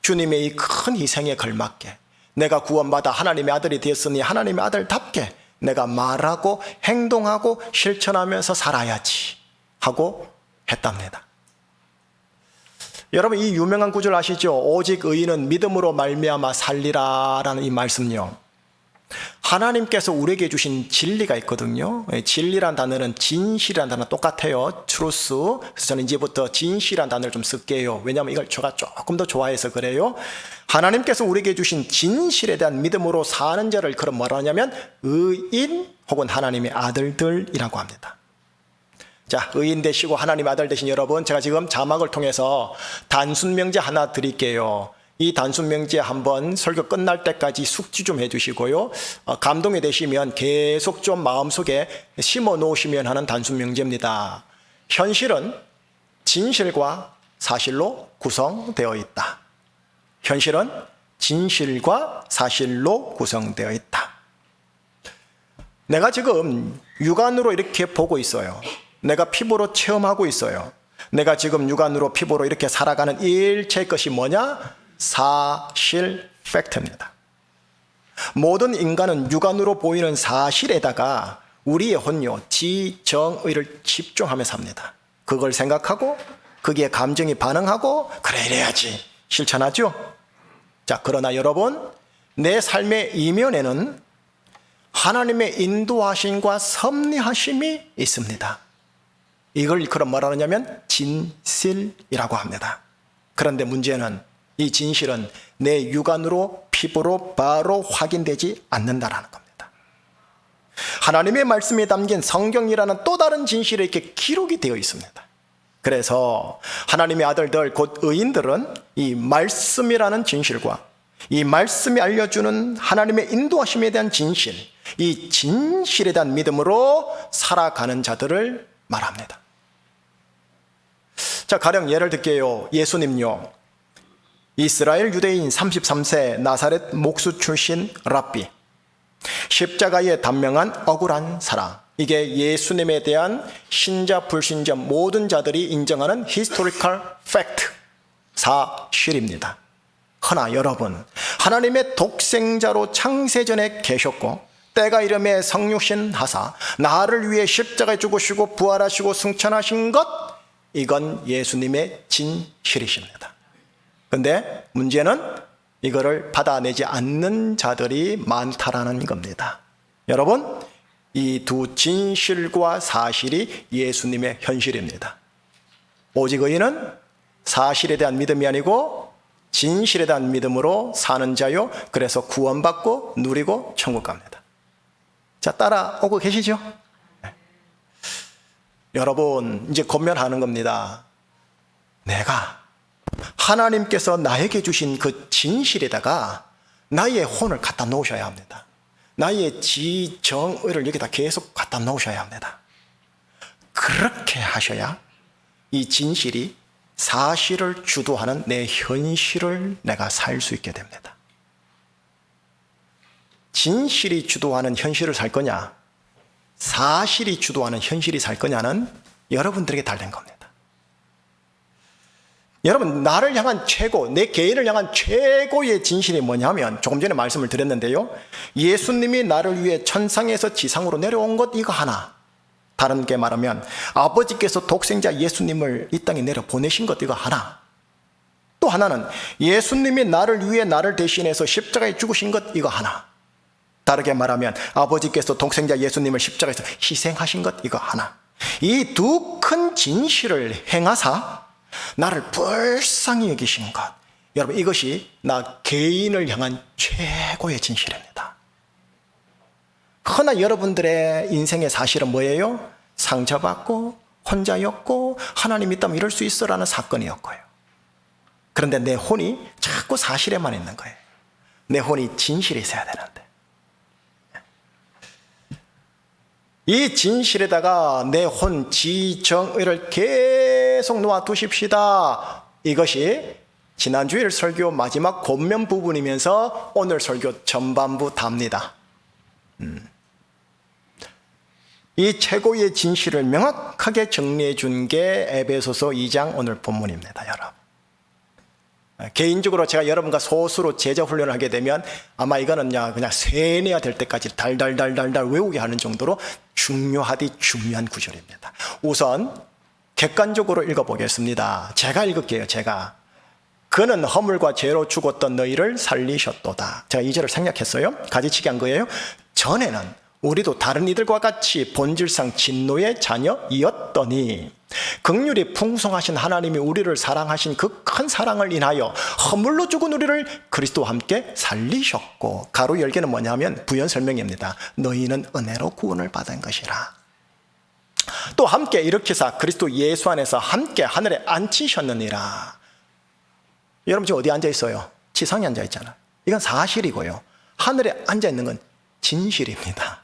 주님의 이 큰 희생에 걸맞게 내가 구원받아 하나님의 아들이 되었으니 하나님의 아들답게 내가 말하고 행동하고 실천하면서 살아야지 하고 했답니다. 여러분, 이 유명한 구절 아시죠? 오직 의인은 믿음으로 말미암아 살리라라는 이 말씀요. 하나님께서 우리에게 주신 진리가 있거든요. 진리란 단어는 진실이란 단어 똑같아요. truth. 그래서 저는 이제부터 진실이란 단어를 좀 쓸게요. 왜냐하면 이걸 제가 조금 더 좋아해서 그래요. 하나님께서 우리에게 주신 진실에 대한 믿음으로 사는 자를 그럼 뭐라 하냐면 의인 혹은 하나님의 아들들이라고 합니다. 자, 의인 되시고 하나님의 아들 되신 여러분, 제가 지금 자막을 통해서 단순 명제 하나 드릴게요. 이 단순 명제 한번 설교 끝날 때까지 숙지 좀 해주시고요. 감동이 되시면 계속 좀 마음속에 심어 놓으시면 하는 단순 명제입니다. 현실은 진실과 사실로 구성되어 있다. 현실은 진실과 사실로 구성되어 있다. 내가 지금 육안으로 이렇게 보고 있어요. 내가 피부로 체험하고 있어요. 내가 지금 육안으로 피부로 이렇게 살아가는 일체의 것이 뭐냐? 사실 팩트입니다. 모든 인간은 육안으로 보이는 사실에다가 우리의 혼요, 지정의를 집중하며 삽니다. 그걸 생각하고 거기에 감정이 반응하고 그래 이래야지 실천하죠. 자, 그러나 여러분, 내 삶의 이면에는 하나님의 인도하심과 섭리하심이 있습니다. 이걸 그럼 뭐라 하냐면 진실이라고 합니다. 그런데 문제는 이 진실은 내 육안으로 피부로 바로 확인되지 않는다라는 겁니다. 하나님의 말씀에 담긴 성경이라는 또 다른 진실이 이렇게 기록이 되어 있습니다. 그래서 하나님의 아들들 곧 의인들은 이 말씀이라는 진실과 이 말씀이 알려주는 하나님의 인도하심에 대한 진실, 이 진실에 대한 믿음으로 살아가는 자들을 말합니다. 자, 가령 예를 들게요. 예수님요, 이스라엘 유대인 33세 나사렛 목수 출신 랍비, 십자가에 단명한 억울한 사랑, 이게 예수님에 대한 신자 불신자 모든 자들이 인정하는 historical fact, 사실입니다. 허나 여러분, 하나님의 독생자로 창세전에 계셨고 때가 이름에 성육신 하사 나를 위해 십자가에 죽으시고 부활하시고 승천하신 것, 이건 예수님의 진실이십니다. 근데 문제는 이거를 받아내지 않는 자들이 많다라는 겁니다. 여러분, 이 두 진실과 사실이 예수님의 현실입니다. 오직 의인은 사실에 대한 믿음이 아니고 진실에 대한 믿음으로 사는 자요, 그래서 구원받고 누리고 천국 갑니다. 자, 따라오고 계시죠? 네. 여러분, 이제 권면하는 겁니다. 내가 하나님께서 나에게 주신 그 진실에다가 나의 혼을 갖다 놓으셔야 합니다. 나의 지정의를 여기다 계속 갖다 놓으셔야 합니다. 그렇게 하셔야 이 진실이 사실을 주도하는 내 현실을 내가 살 수 있게 됩니다. 진실이 주도하는 현실을 살 거냐, 사실이 주도하는 현실이 살 거냐는 여러분들에게 달린 겁니다. 여러분, 나를 향한 최고, 내 개인을 향한 최고의 진실이 뭐냐면, 조금 전에 말씀을 드렸는데요, 예수님이 나를 위해 천상에서 지상으로 내려온 것, 이거 하나. 다른 게 말하면 아버지께서 독생자 예수님을 이 땅에 내려 보내신 것, 이거 하나. 또 하나는 예수님이 나를 위해 나를 대신해서 십자가에 죽으신 것, 이거 하나. 다르게 말하면 아버지께서 독생자 예수님을 십자가에서 희생하신 것, 이거 하나. 이 두 큰 진실을 행하사 나를 불쌍히 여기신 것, 여러분, 이것이 나 개인을 향한 최고의 진실입니다. 허나 여러분들의 인생의 사실은 뭐예요? 상처받고 혼자였고 하나님 있다면 이럴 수 있어라는 사건이었고요. 그런데 내 혼이 자꾸 사실에만 있는 거예요. 내 혼이 진실에 있어야 되는데, 이 진실에다가 내 혼 지정의를 계속 놓아두십시다. 이것이 지난주일 설교 마지막 권면 부분이면서 오늘 설교 전반부 답니다. 이 최고의 진실을 명확하게 정리해 준 게 에베소서 2장 오늘 본문입니다. 여러분, 개인적으로 제가 여러분과 소수로 제자 훈련을 하게 되면 아마 이거는 그냥 세뇌가 될 때까지 달달달달달 외우게 하는 정도로 중요하디 중요한 구절입니다. 우선 객관적으로 읽어보겠습니다. 제가 읽을게요. 제가. 그는 허물과 죄로 죽었던 너희를 살리셨도다. 제가 이 절을 생략했어요. 가지치기 한 거예요. 전에는 우리도 다른 이들과 같이 본질상 진노의 자녀이었더니 긍휼이 풍성하신 하나님이 우리를 사랑하신 그 큰 사랑을 인하여 허물로 죽은 우리를 그리스도와 함께 살리셨고, 가로 열개는 뭐냐면 부연 설명입니다. 너희는 은혜로 구원을 받은 것이라. 또 함께 일으키사 그리스도 예수 안에서 함께 하늘에 앉히셨느니라. 여러분 지금 어디 앉아 있어요? 지상에 앉아 있잖아요. 이건 사실이고요. 하늘에 앉아 있는 건 진실입니다.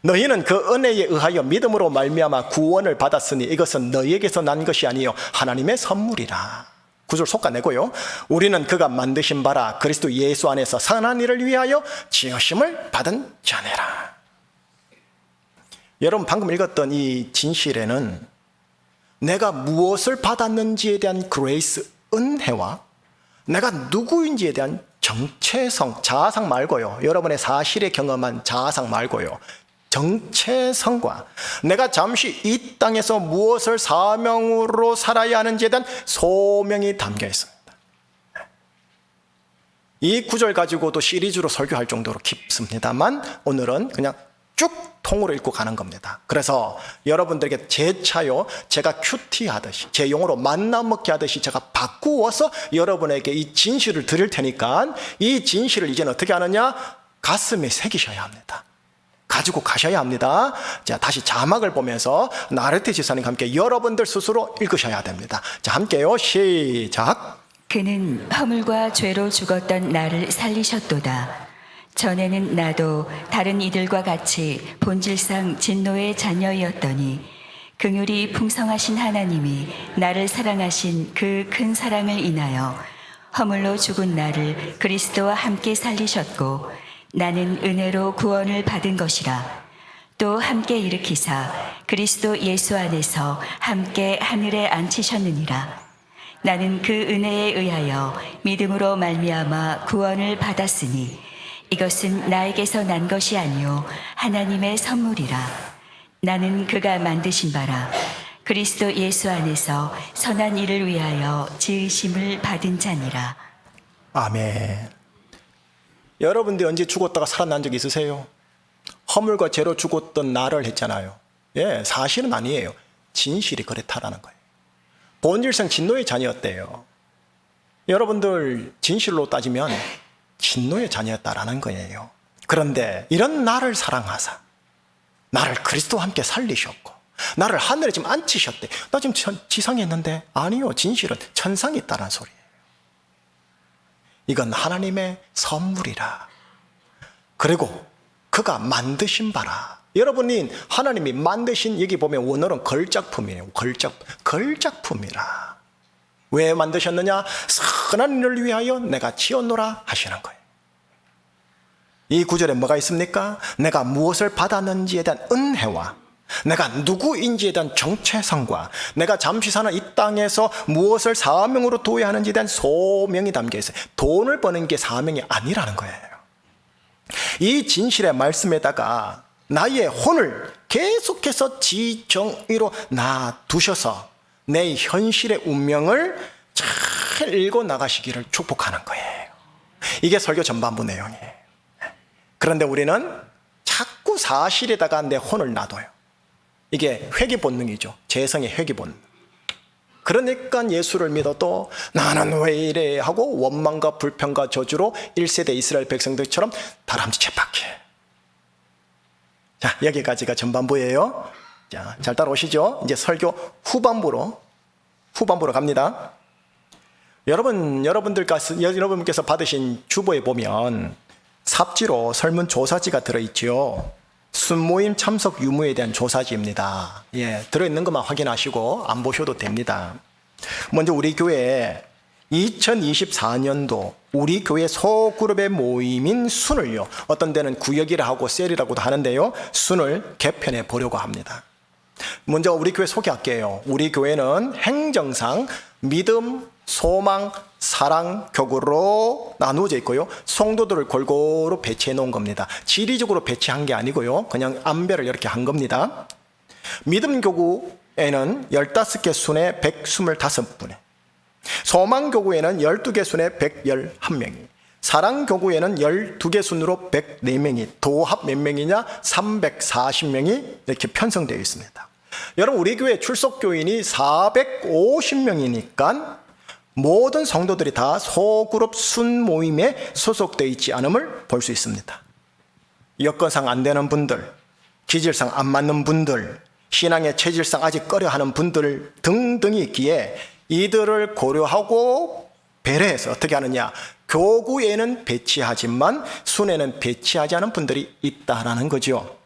너희는 그 은혜에 의하여 믿음으로 말미암아 구원을 받았으니 이것은 너희에게서 난 것이 아니요 하나님의 선물이라. 구절 속아내고요. 우리는 그가 만드신 바라 그리스도 예수 안에서 선한 일을 위하여 지으심을 받은 자네라. 여러분 방금 읽었던 이 진실에는 내가 무엇을 받았는지에 대한 그레이스, 은혜와 내가 누구인지에 대한 정체성, 자아상 말고요. 여러분의 사실에 경험한 자아상 말고요. 정체성과 내가 잠시 이 땅에서 무엇을 사명으로 살아야 하는지에 대한 소명이 담겨 있습니다. 이 구절 가지고도 시리즈로 설교할 정도로 깊습니다만 오늘은 그냥 쭉 통으로 읽고 가는 겁니다. 그래서 여러분들에게 제 차요, 제가 큐티 하듯이, 제 용어로 만나 먹기 하듯이 제가 바꾸어서 여러분에게 이 진실을 드릴 테니까 이 진실을 이제는 어떻게 하느냐? 가슴에 새기셔야 합니다. 가지고 가셔야 합니다. 자, 다시 자막을 보면서 나르테 지사님과 함께 여러분들 스스로 읽으셔야 됩니다. 자, 함께요. 시작. 그는 허물과 죄로 죽었던 나를 살리셨도다. 전에는 나도 다른 이들과 같이 본질상 진노의 자녀이었더니 긍휼이 풍성하신 하나님이 나를 사랑하신 그 큰 사랑을 인하여 허물로 죽은 나를 그리스도와 함께 살리셨고 나는 은혜로 구원을 받은 것이라. 또 함께 일으키사 그리스도 예수 안에서 함께 하늘에 앉히셨느니라. 나는 그 은혜에 의하여 믿음으로 말미암아 구원을 받았으니 이것은 나에게서 난 것이 아니요 하나님의 선물이라. 나는 그가 만드신 바라 그리스도 예수 안에서 선한 일을 위하여 지으심을 받은 자니라. 아멘. 여러분들 언제 죽었다가 살아난 적 있으세요? 허물과 죄로 죽었던 나를 했잖아요. 예, 사실은 아니에요. 진실이 그렇다라는 거예요. 본질상 진노의 자녀였대요. 여러분들 진실로 따지면 진노의 자녀였다라는 거예요. 그런데 이런 나를 사랑하사 나를 그리스도와 함께 살리셨고 나를 하늘에 지금 앉히셨대. 나 지금 지상에 있는데 아니요. 진실은 천상에 있다는 소리예요. 이건 하나님의 선물이라. 그리고 그가 만드신 바라. 여러분이 하나님이 만드신, 여기 보면 원어는 걸작품이에요. 걸작품이라. 왜 만드셨느냐? 선한 일을 위하여 내가 지었노라 하시는 거예요. 이 구절에 뭐가 있습니까? 내가 무엇을 받았는지에 대한 은혜와 내가 누구인지에 대한 정체성과 내가 잠시 사는 이 땅에서 무엇을 사명으로 두어야 하는지에 대한 소명이 담겨 있어요. 돈을 버는 게 사명이 아니라는 거예요. 이 진실의 말씀에다가 나의 혼을 계속해서 지정의로 놔두셔서 내 현실의 운명을 잘 읽어 나가시기를 축복하는 거예요. 이게 설교 전반부 내용이에요. 그런데 우리는 자꾸 사실에다가 내 혼을 놔둬요. 이게 회귀 본능이죠. 재성의 회귀 본능. 그러니까 예수를 믿어도 나는 왜 이래 하고 원망과 불평과 저주로 1세대 이스라엘 백성들처럼 다람쥐 쳇바퀴. 자, 여기까지가 전반부예요. 자, 잘 따라오시죠. 이제 설교 후반부로 갑니다. 여러분께서 받으신 주보에 보면 삽지로 설문조사지가 들어있죠. 순모임 참석 유무에 대한 조사지입니다. 예, 들어있는 것만 확인하시고 안 보셔도 됩니다. 먼저 우리 교회 2024년도 우리 교회 소그룹의 모임인 순을요, 어떤 데는 구역이라 하고 셀이라고도 하는데요, 순을 개편해 보려고 합니다. 먼저 우리 교회 소개할게요. 우리 교회는 행정상 믿음, 소망, 사랑 교구로 나누어져 있고요. 성도들을 골고루 배치해 놓은 겁니다. 지리적으로 배치한 게 아니고요. 그냥 안배를 이렇게 한 겁니다. 믿음 교구에는 15개 순에 125분에, 소망 교구에는 12개 순에 111명이, 사랑 교구에는 12개 순으로 104명이, 도합 몇 명이냐? 340명이 이렇게 편성되어 있습니다. 여러분, 우리 교회 출석 교인이 450명이니까 모든 성도들이 다 소그룹 순 모임에 소속되어 있지 않음을 볼 수 있습니다. 여건상 안 되는 분들, 기질상 안 맞는 분들, 신앙의 체질상 아직 꺼려하는 분들 등등이 있기에 이들을 고려하고 배려해서 어떻게 하느냐, 교구에는 배치하지만 순에는 배치하지 않은 분들이 있다라는 거죠.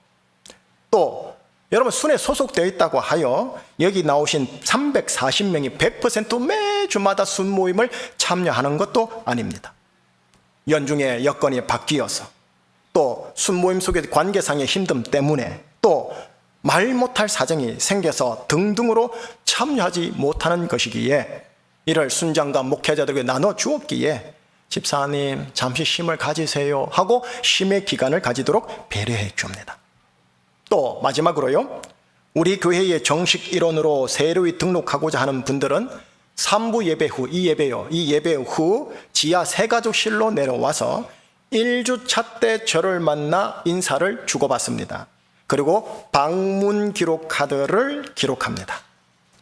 또 여러분, 순에 소속되어 있다고 하여 여기 나오신 340명이 100% 매주마다 순 모임을 참여하는 것도 아닙니다. 연중에 여건이 바뀌어서, 또 순 모임 속의 관계상의 힘듦 때문에, 또 말 못할 사정이 생겨서 등등으로 참여하지 못하는 것이기에 이를 순장과 목회자들에게 나눠 주었기에 집사님 잠시 쉼을 가지세요 하고 쉼의 기간을 가지도록 배려해 줍니다. 또 마지막으로요, 우리 교회의 정식 일원으로 새로이 등록하고자 하는 분들은 3부 예배 후, 이 예배 후 지하 세가족실로 내려와서 1주차 때 저를 만나 인사를 주고받습니다. 그리고 방문 기록 카드를 기록합니다.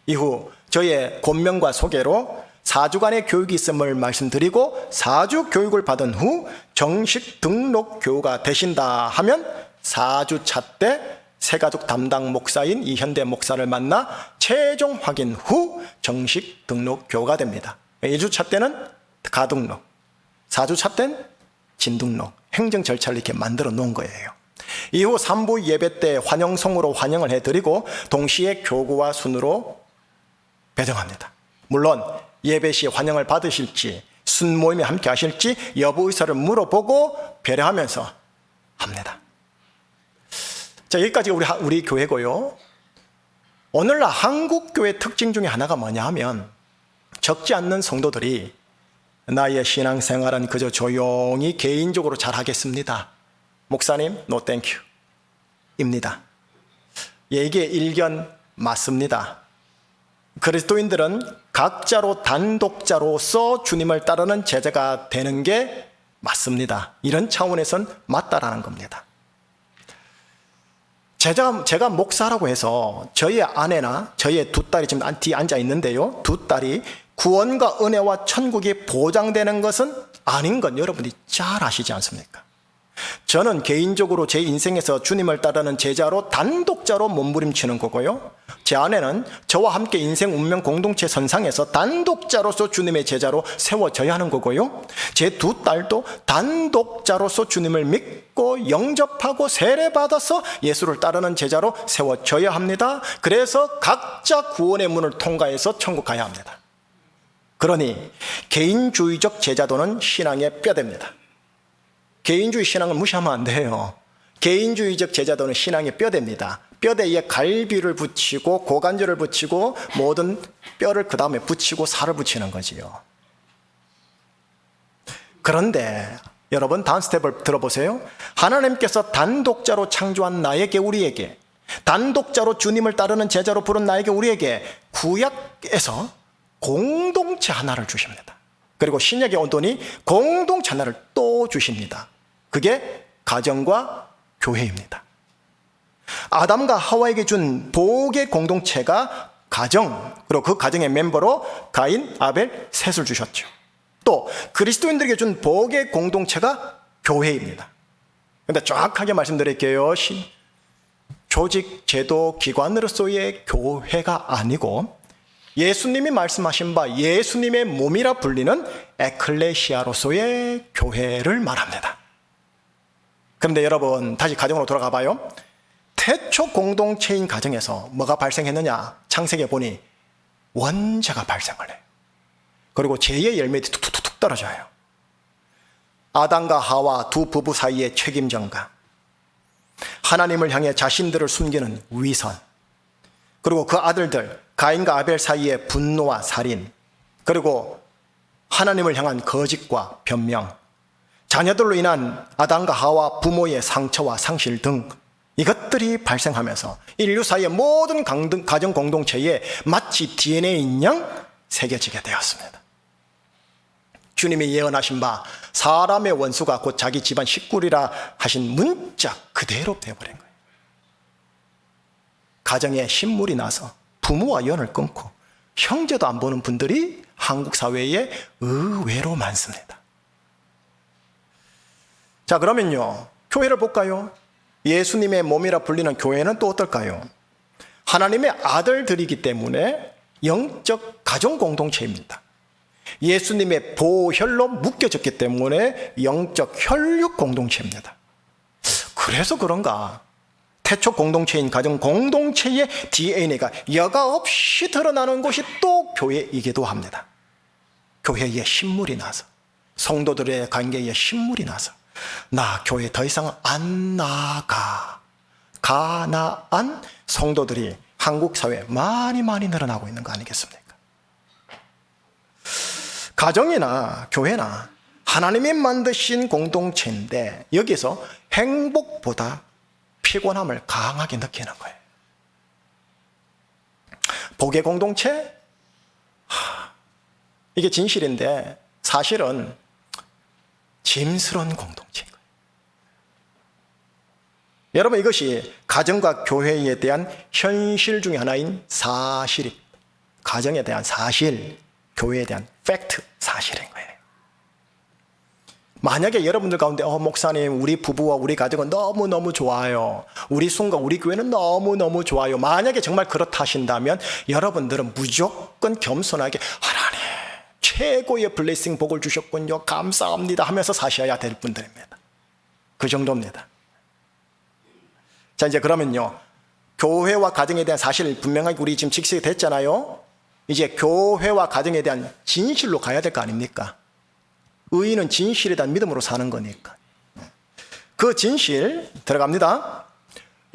이후 저의 권명과 소개로 4주간의 교육이 있음을 말씀드리고 4주 교육을 받은 후 정식 등록 교우가 되신다 하면 4주차 때 새가족 담당 목사인 이현대 목사를 만나 최종 확인 후 정식 등록 교우가 됩니다. 2주차 때는 가등록, 4주차 때는 진등록, 행정 절차를 이렇게 만들어 놓은 거예요. 이후 3부 예배 때 환영송으로 환영을 해드리고 동시에 교구와 순으로 배정합니다. 물론 예배 시 환영을 받으실지 순모임에 함께 하실지 여부 의사를 물어보고 배려하면서 합니다. 자, 여기까지 우리 교회고요. 오늘날 한국 교회 특징 중에 하나가 뭐냐 하면 적지 않는 성도들이 나의 신앙생활은 그저 조용히 개인적으로 잘하겠습니다. 목사님, no thank you 입니다. 이게 일견 맞습니다. 그리스도인들은 각자로 단독자로서 주님을 따르는 제자가 되는 게 맞습니다. 이런 차원에선 맞다라는 겁니다. 제가 목사라고 해서 저희 아내나 저희 두 딸이 지금 뒤에 앉아 있는데요, 두 딸이 구원과 은혜와 천국이 보장되는 것은 아닌 건 여러분이 잘 아시지 않습니까? 저는 개인적으로 제 인생에서 주님을 따르는 제자로 단독자로 몸부림치는 거고요, 제 아내는 저와 함께 인생 운명 공동체 선상에서 단독자로서 주님의 제자로 세워져야 하는 거고요, 제 두 딸도 단독자로서 주님을 믿고 영접하고 세례받아서 예수를 따르는 제자로 세워져야 합니다. 그래서 각자 구원의 문을 통과해서 천국 가야 합니다. 그러니 개인주의적 제자도는 신앙의 뼈대입니다. 개인주의 신앙을 무시하면 안 돼요. 개인주의적 제자도는 신앙의 뼈대입니다. 뼈대에 갈비를 붙이고 고관절을 붙이고 모든 뼈를 그 다음에 붙이고 살을 붙이는 거지요. 그런데 여러분, 다음 스텝을 들어보세요. 하나님께서 단독자로 창조한 나에게, 우리에게, 단독자로 주님을 따르는 제자로 부른 나에게, 우리에게 구약에서 공동체 하나를 주십니다. 그리고 신약에 오더니 공동체 하나를 또 주십니다. 그게 가정과 교회입니다. 아담과 하와에게 준 복의 공동체가 가정, 그리고 그 가정의 멤버로 가인, 아벨, 셋을 주셨죠. 또 그리스도인들에게 준 복의 공동체가 교회입니다. 그런데 정확하게 말씀드릴게요. 조직, 제도, 기관으로서의 교회가 아니고 예수님이 말씀하신 바 예수님의 몸이라 불리는 에클레시아로서의 교회를 말합니다. 그런데 여러분, 다시 가정으로 돌아가 봐요. 태초 공동체인 가정에서 뭐가 발생했느냐? 창세기에 보니 원죄가 발생을 해요. 그리고 죄의 열매들이 툭툭툭 떨어져요. 아담과 하와 두 부부 사이의 책임전가, 하나님을 향해 자신들을 숨기는 위선, 그리고 그 아들들 가인과 아벨 사이의 분노와 살인, 그리고 하나님을 향한 거짓과 변명, 자녀들로 인한 아담과 하와 부모의 상처와 상실 등 이것들이 발생하면서 인류 사이의 모든 가정 공동체에 마치 DNA인 양 새겨지게 되었습니다. 주님이 예언하신 바 사람의 원수가 곧 자기 집안 식구리라 하신 문자 그대로 되어버린 거예요. 가정에 신물이 나서 부모와 연을 끊고 형제도 안 보는 분들이 한국 사회에 의외로 많습니다. 자, 그러면요, 교회를 볼까요? 예수님의 몸이라 불리는 교회는 또 어떨까요? 하나님의 아들들이기 때문에 영적 가정 공동체입니다. 예수님의 보혈로 묶여졌기 때문에 영적 혈육 공동체입니다. 그래서 그런가 태초 공동체인 가정 공동체의 DNA가 여과 없이 드러나는 것이 또 교회이기도 합니다. 교회에 신물이 나서, 성도들의 관계에 신물이 나서 나 교회 더 이상 안 나가, 가나안 성도들이 한국 사회에 많이 늘어나고 있는 거 아니겠습니까? 가정이나 교회나 하나님이 만드신 공동체인데 여기서 행복보다 피곤함을 강하게 느끼는 거예요. 복의 공동체? 이게 진실인데 사실은 짐스러운 공동체인 거예요. 여러분, 이것이 가정과 교회에 대한 현실 중에 하나인 사실입니다. 가정에 대한 사실, 교회에 대한 팩트, 사실인 거예요. 만약에 여러분들 가운데 목사님, 우리 부부와 우리 가정은 너무너무 좋아요, 우리 순과 우리 교회는 너무너무 좋아요, 만약에 정말 그렇다 하신다면 여러분들은 무조건 겸손하게 하나님 최고의 블레싱 복을 주셨군요, 감사합니다 하면서 사셔야 될 분들입니다. 그 정도입니다. 자, 이제 그러면요, 교회와 가정에 대한 사실 분명하게 우리 지금 직시가 됐잖아요. 이제 교회와 가정에 대한 진실로 가야 될 거 아닙니까? 의인은 진실에 대한 믿음으로 사는 거니까. 그 진실 들어갑니다.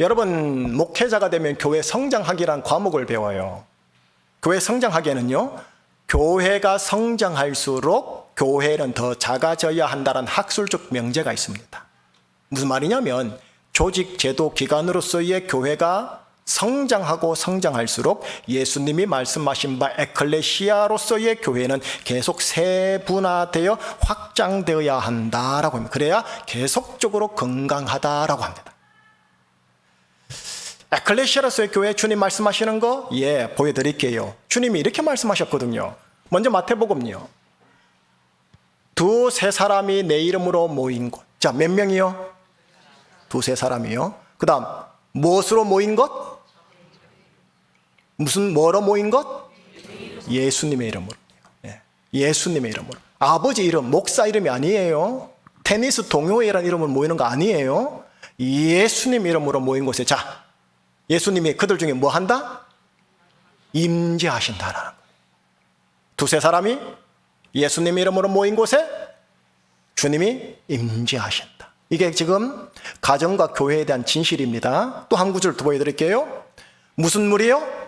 여러분, 목회자가 되면 교회 성장하기란 과목을 배워요. 교회 성장하기에는요, 교회가 성장할수록 교회는 더 작아져야 한다는 학술적 명제가 있습니다. 무슨 말이냐면 조직, 제도, 기관으로서의 교회가 성장하고 성장할수록 예수님이 말씀하신 바 에클레시아로서의 교회는 계속 세분화되어 확장되어야 한다라고 합니다. 그래야 계속적으로 건강하다라고 합니다. 에클레시아로서의 교회 주님 말씀하시는 거 보여드릴게요. 주님이 이렇게 말씀하셨거든요. 먼저 마태복음요, 두세 사람이 내 이름으로 모인 곳. 자, 몇 명이요? 두세 사람이요. 그 다음 무엇으로 모인 것? 뭐로 모인 것? 예수님의 이름으로. 예수님의 이름으로. 아버지 이름, 목사 이름이 아니에요. 테니스 동호회라는 이름으로 모이는 거 아니에요. 예수님 이름으로 모인 곳에, 자, 예수님이 그들 중에 뭐 한다? 임재하신다라는 거예요. 두세 사람이 예수님 이름으로 모인 곳에 주님이 임재하신다. 이게 지금 가정과 교회에 대한 진실입니다. 또 한 구절 더 보여드릴게요. 무슨 무리요?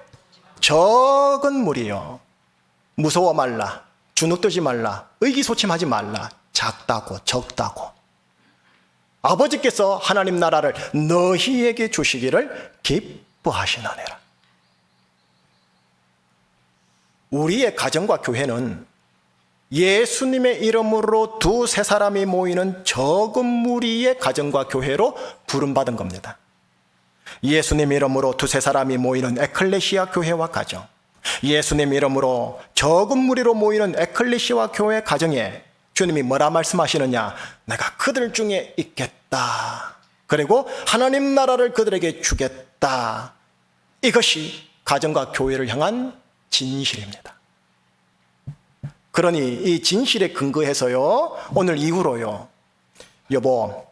적은 무리요. 무서워 말라, 주눅들지 말라, 의기소침하지 말라, 작다고 적다고. 아버지께서 하나님 나라를 너희에게 주시기를 기뻐하시나니라. 우리의 가정과 교회는 예수님의 이름으로 두세 사람이 모이는 적은 무리의 가정과 교회로 부름받은 겁니다. 예수님 이름으로 두세 사람이 모이는 에클레시아 교회와 가정, 예수님 이름으로 적은 무리로 모이는 에클레시아 교회 가정에 주님이 뭐라 말씀하시느냐? 내가 그들 중에 있겠다. 그리고 하나님 나라를 그들에게 주겠다. 이것이 가정과 교회를 향한 진실입니다. 그러니 이 진실에 근거해서요, 오늘 이후로요, 여보,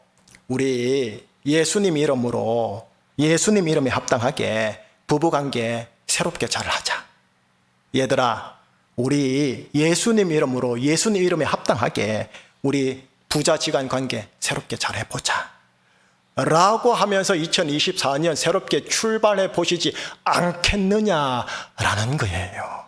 우리 예수님 이름으로, 예수님 이름에 합당하게 부부관계 새롭게 잘하자. 얘들아, 우리 예수님 이름으로, 예수님 이름에 합당하게 우리 부자지간 관계 새롭게 잘해보자 라고 하면서 2024년 새롭게 출발해 보시지 않겠느냐라는 거예요.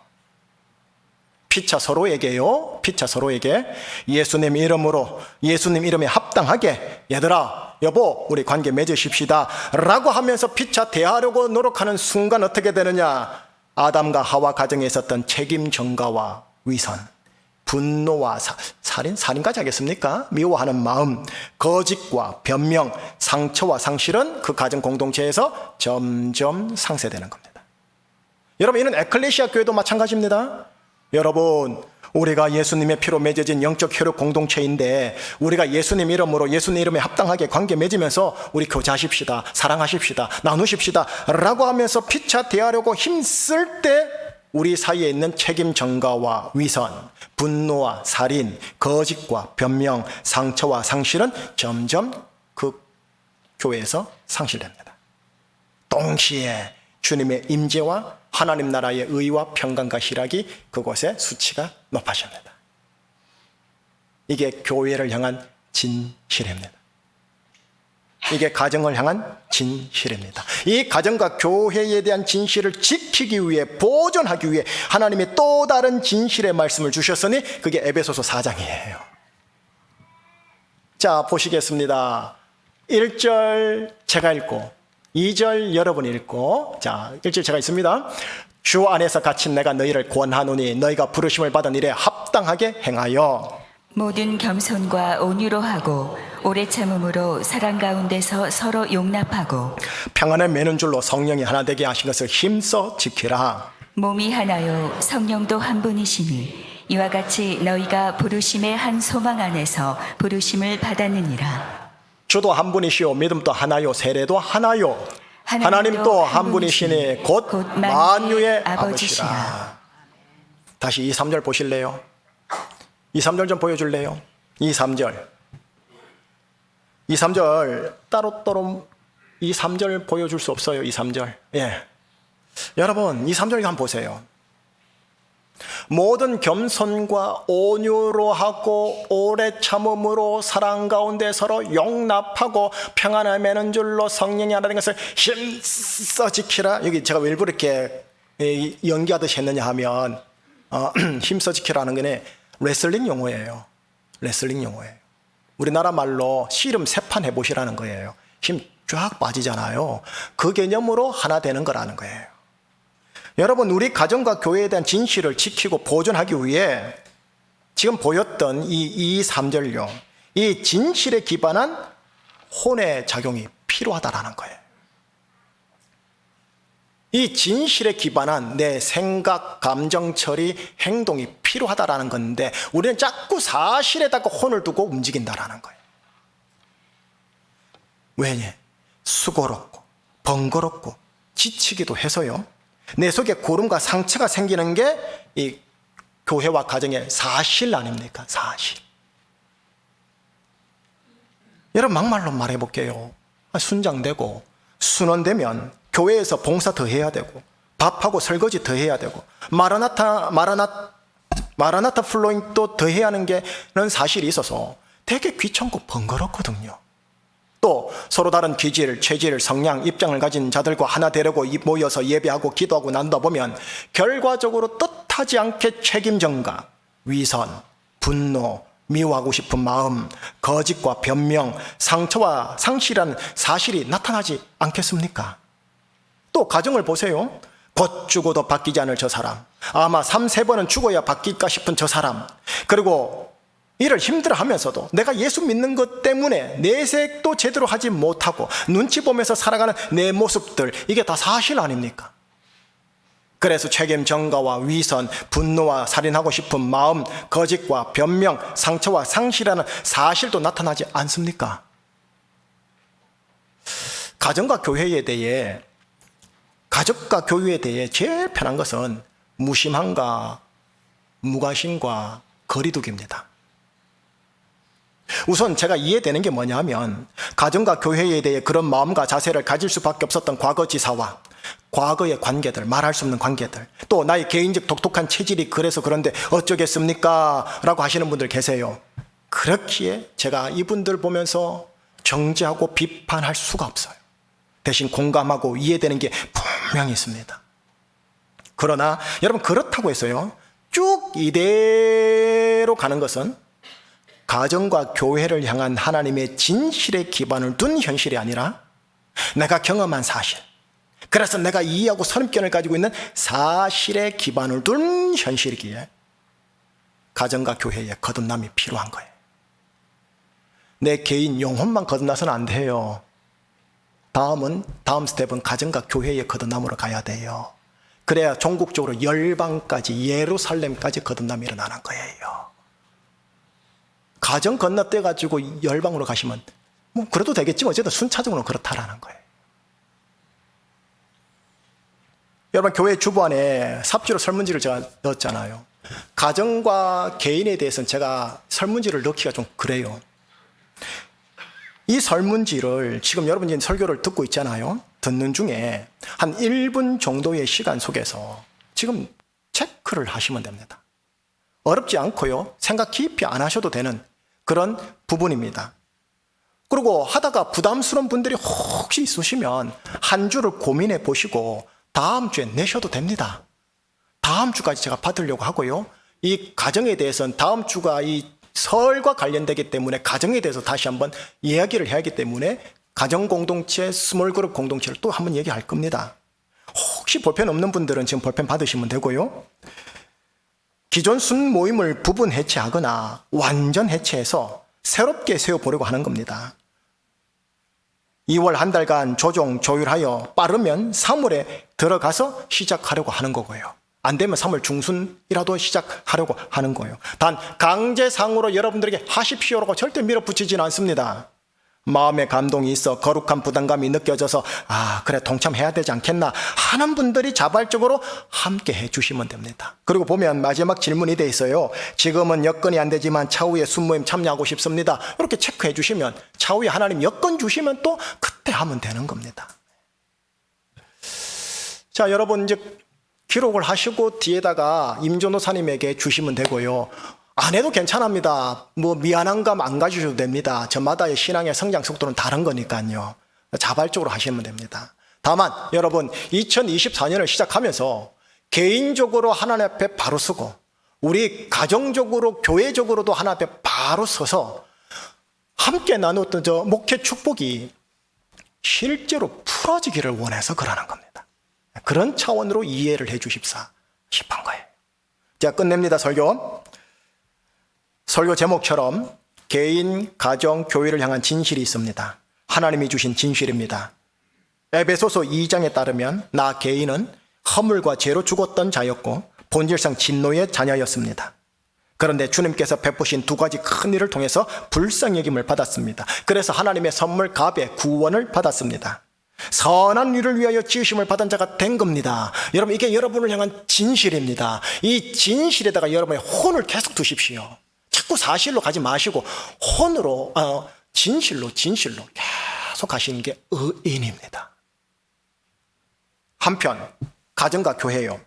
피차 서로에게요, 피차 서로에게 예수님 이름으로, 예수님 이름에 합당하게 얘들아, 여보, 우리 관계 맺으십시다 라고 하면서 피차 대하려고 노력하는 순간 어떻게 되느냐? 아담과 하와 가정에 있었던 책임 전가와 위선, 분노와 살인까지 하겠습니까? 미워하는 마음, 거짓과 변명, 상처와 상실은 그 가정 공동체에서 점점 상쇄되는 겁니다. 여러분, 이는 에클레시아 교회도 마찬가지입니다. 여러분, 우리가 예수님의 피로 맺어진 영적 혈육 공동체인데 우리가 예수님 이름으로, 예수님 이름에 합당하게 관계 맺으면서 우리 교제하십시다, 사랑하십시다, 나누십시다 라고 하면서 피차 대하려고 힘쓸 때 우리 사이에 있는 책임 전가와 위선, 분노와 살인, 거짓과 변명, 상처와 상실은 점점 그 교회에서 상실됩니다. 동시에 주님의 임재와 하나님 나라의 의와 평강과 희락이 그곳에 수치가 높아집니다. 이게 교회를 향한 진실입니다. 이게 가정을 향한 진실입니다. 이 가정과 교회에 대한 진실을 지키기 위해, 보존하기 위해 하나님이 또 다른 진실의 말씀을 주셨으니 그게 에베소서 4장이에요. 자, 보시겠습니다. 1절 제가 읽고 2절 여러분이 읽고, 자, 1절 제가 읽습니다. 주 안에서 갇힌 내가 너희를 권하노니 너희가 부르심을 받은 일에 합당하게 행하여 모든 겸손과 온유로 하고 오래 참음으로 사랑 가운데서 서로 용납하고 평안을 매는 줄로 성령이 하나 되게 하신 것을 힘써 지키라. 몸이 하나요 성령도 한 분이시니 이와 같이 너희가 부르심의 한 소망 안에서 부르심을 받았느니라. 주도 한 분이시요 믿음도 하나요 세례도 하나요 하나님도 한 분이시니 곧 만유의 아버지시라. 다시 2, 3절 보실래요? 2, 3절 좀 보여줄래요? 2, 3절 2, 3절 따로따로 2, 3절 보여줄 수 없어요. 2, 3절. 예. 여러분 2, 3절 한번 보세요. 모든 겸손과 온유로 하고 오래 참음으로 사랑 가운데 서로 용납하고 평안을 매는 줄로 성령이 하나된 것을 힘써 지키라. 여기 제가 왜 일부러 이렇게 연기하듯이 했느냐 하면 힘써 지키라는 게 레슬링 용어예요. 레슬링 용어예요. 우리나라 말로 씨름 세판 해보시라는 거예요. 힘 쫙 빠지잖아요. 그 개념으로 하나 되는 거라는 거예요. 여러분, 우리 가정과 교회에 대한 진실을 지키고 보존하기 위해 지금 보였던 이 3절요. 이 진실에 기반한 혼의 작용이 필요하다라는 거예요. 이 진실에 기반한 내 생각, 감정 처리, 행동이 필요하다라는 건데 우리는 자꾸 사실에다가 혼을 두고 움직인다라는 거예요. 왜냐? 수고롭고 번거롭고 지치기도 해서요. 내 속에 고름과 상처가 생기는 게 이 교회와 가정의 사실 아닙니까? 사실. 여러분 막말로 말해볼게요. 순장되고 순원되면 교회에서 봉사 더 해야 되고 밥하고 설거지 더 해야 되고 마라나타 플로잉도 더 해야 하는 게는 사실이 있어서 되게 귀찮고 번거롭거든요. 또 서로 다른 기질, 체질, 성향, 입장을 가진 자들과 하나 되려고 모여서 예배하고 기도하고 나누다 보면 결과적으로 뜻하지 않게 책임전가, 위선, 분노, 미워하고 싶은 마음, 거짓과 변명, 상처와 상실이라는 사실이 나타나지 않겠습니까? 또 가정을 보세요. 곧 죽어도 바뀌지 않을 저 사람, 아마 3, 4번은 죽어야 바뀔까 싶은 저 사람, 그리고 일을 힘들어하면서도 내가 예수 믿는 것 때문에 내색도 제대로 하지 못하고 눈치 보면서 살아가는 내 모습들, 이게 다 사실 아닙니까? 그래서 책임 전가와 위선, 분노와 살인하고 싶은 마음, 거짓과 변명, 상처와 상실이라는 사실도 나타나지 않습니까? 가정과 교회에 대해, 가족과 교회에 대해 제일 편한 것은 무심함과 무관심과 거리두기입니다. 우선 제가 이해되는 게 뭐냐면 가정과 교회에 대해 그런 마음과 자세를 가질 수밖에 없었던 과거 지사와 과거의 관계들, 말할 수 없는 관계들, 또 나의 개인적 독특한 체질이 그래서 그런데 어쩌겠습니까? 라고 하시는 분들 계세요. 그렇기에 제가 이분들 보면서 정죄하고 비판할 수가 없어요. 대신 공감하고 이해되는 게 분명히 있습니다. 그러나 여러분, 그렇다고 해서요 쭉 이대로 가는 것은 가정과 교회를 향한 하나님의 진실의 기반을 둔 현실이 아니라 내가 경험한 사실, 그래서 내가 이해하고 선입견을 가지고 있는 사실의 기반을 둔 현실이기에 가정과 교회에 거듭남이 필요한 거예요. 내 개인 영혼만 거듭나서는 안 돼요. 다음 스텝은 가정과 교회의 거듭남으로 가야 돼요. 그래야 종국적으로 열방까지, 예루살렘까지 거듭남이 일어나는 거예요. 가정 건너뛰어 가지고 열방으로 가시면 뭐 그래도 되겠지만 어쨌든 순차적으로 그렇다라는 거예요. 여러분, 교회 주보안에 삽지로 설문지를 제가 넣었잖아요. 가정과 개인에 대해서는 제가 설문지를 넣기가 좀 그래요. 이 설문지를 지금 여러분이 설교를 듣고 있잖아요. 듣는 중에 한 1분 정도의 시간 속에서 지금 체크를 하시면 됩니다. 어렵지 않고요, 생각 깊이 안 하셔도 되는 그런 부분입니다. 그리고 하다가 부담스러운 분들이 혹시 있으시면 한 주를 고민해 보시고 다음 주에 내셔도 됩니다. 다음 주까지 제가 받으려고 하고요. 이 가정에 대해서는 다음 주가 이 설과 관련되기 때문에 가정에 대해서 다시 한번 이야기를 해야 하기 때문에 가정 공동체, 스몰 그룹 공동체를 또 한번 얘기할 겁니다. 혹시 볼펜 없는 분들은 지금 볼펜 받으시면 되고요. 기존 순 모임을 부분 해체하거나 완전 해체해서 새롭게 세워보려고 하는 겁니다. 2월 한 달간 조정, 조율하여 빠르면 3월에 들어가서 시작하려고 하는 거고요. 안 되면 3월 중순이라도 시작하려고 하는 거예요. 단 강제상으로 여러분들에게 하십시오라고 절대 밀어붙이지는 않습니다. 마음의 감동이 있어 거룩한 부담감이 느껴져서 그래 동참해야 되지 않겠나 하는 분들이 자발적으로 함께 해주시면 됩니다. 그리고 보면 마지막 질문이 돼 있어요. 지금은 여건이 안 되지만 차후에 순모임 참여하고 싶습니다. 이렇게 체크해 주시면 차후에 하나님 여건 주시면 또 그때 하면 되는 겁니다. 자, 여러분 이제 기록을 하시고 뒤에다가 임전호사님에게 주시면 되고요. 안 해도 괜찮습니다. 뭐 미안한 감 안 가지셔도 됩니다. 저마다의 신앙의 성장 속도는 다른 거니까요. 자발적으로 하시면 됩니다. 다만 여러분 2024년을 시작하면서 개인적으로 하나님 앞에 바로 서고 우리 가정적으로 교회적으로도 하나님 앞에 바로 서서 함께 나눴던 저 목회 축복이 실제로 풀어지기를 원해서 그러는 겁니다. 그런 차원으로 이해를 해 주십사 싶은 거예요. 자, 끝냅니다. 설교 제목처럼 개인, 가정, 교회를 향한 진실이 있습니다. 하나님이 주신 진실입니다. 에베소서 2장에 따르면 나 개인은 허물과 죄로 죽었던 자였고 본질상 진노의 자녀였습니다. 그런데 주님께서 베푸신 두 가지 큰 일을 통해서 불쌍히 여김을 받았습니다. 그래서 하나님의 선물 갑의 구원을 받았습니다. 선한 일을 위하여 지으심을 받은 자가 된 겁니다. 여러분 이게 여러분을 향한 진실입니다. 이 진실에다가 여러분의 혼을 계속 두십시오. 자꾸 사실로 가지 마시고 혼으로 진실로 계속 가시는 게 의인입니다. 한편 가정과 교회요.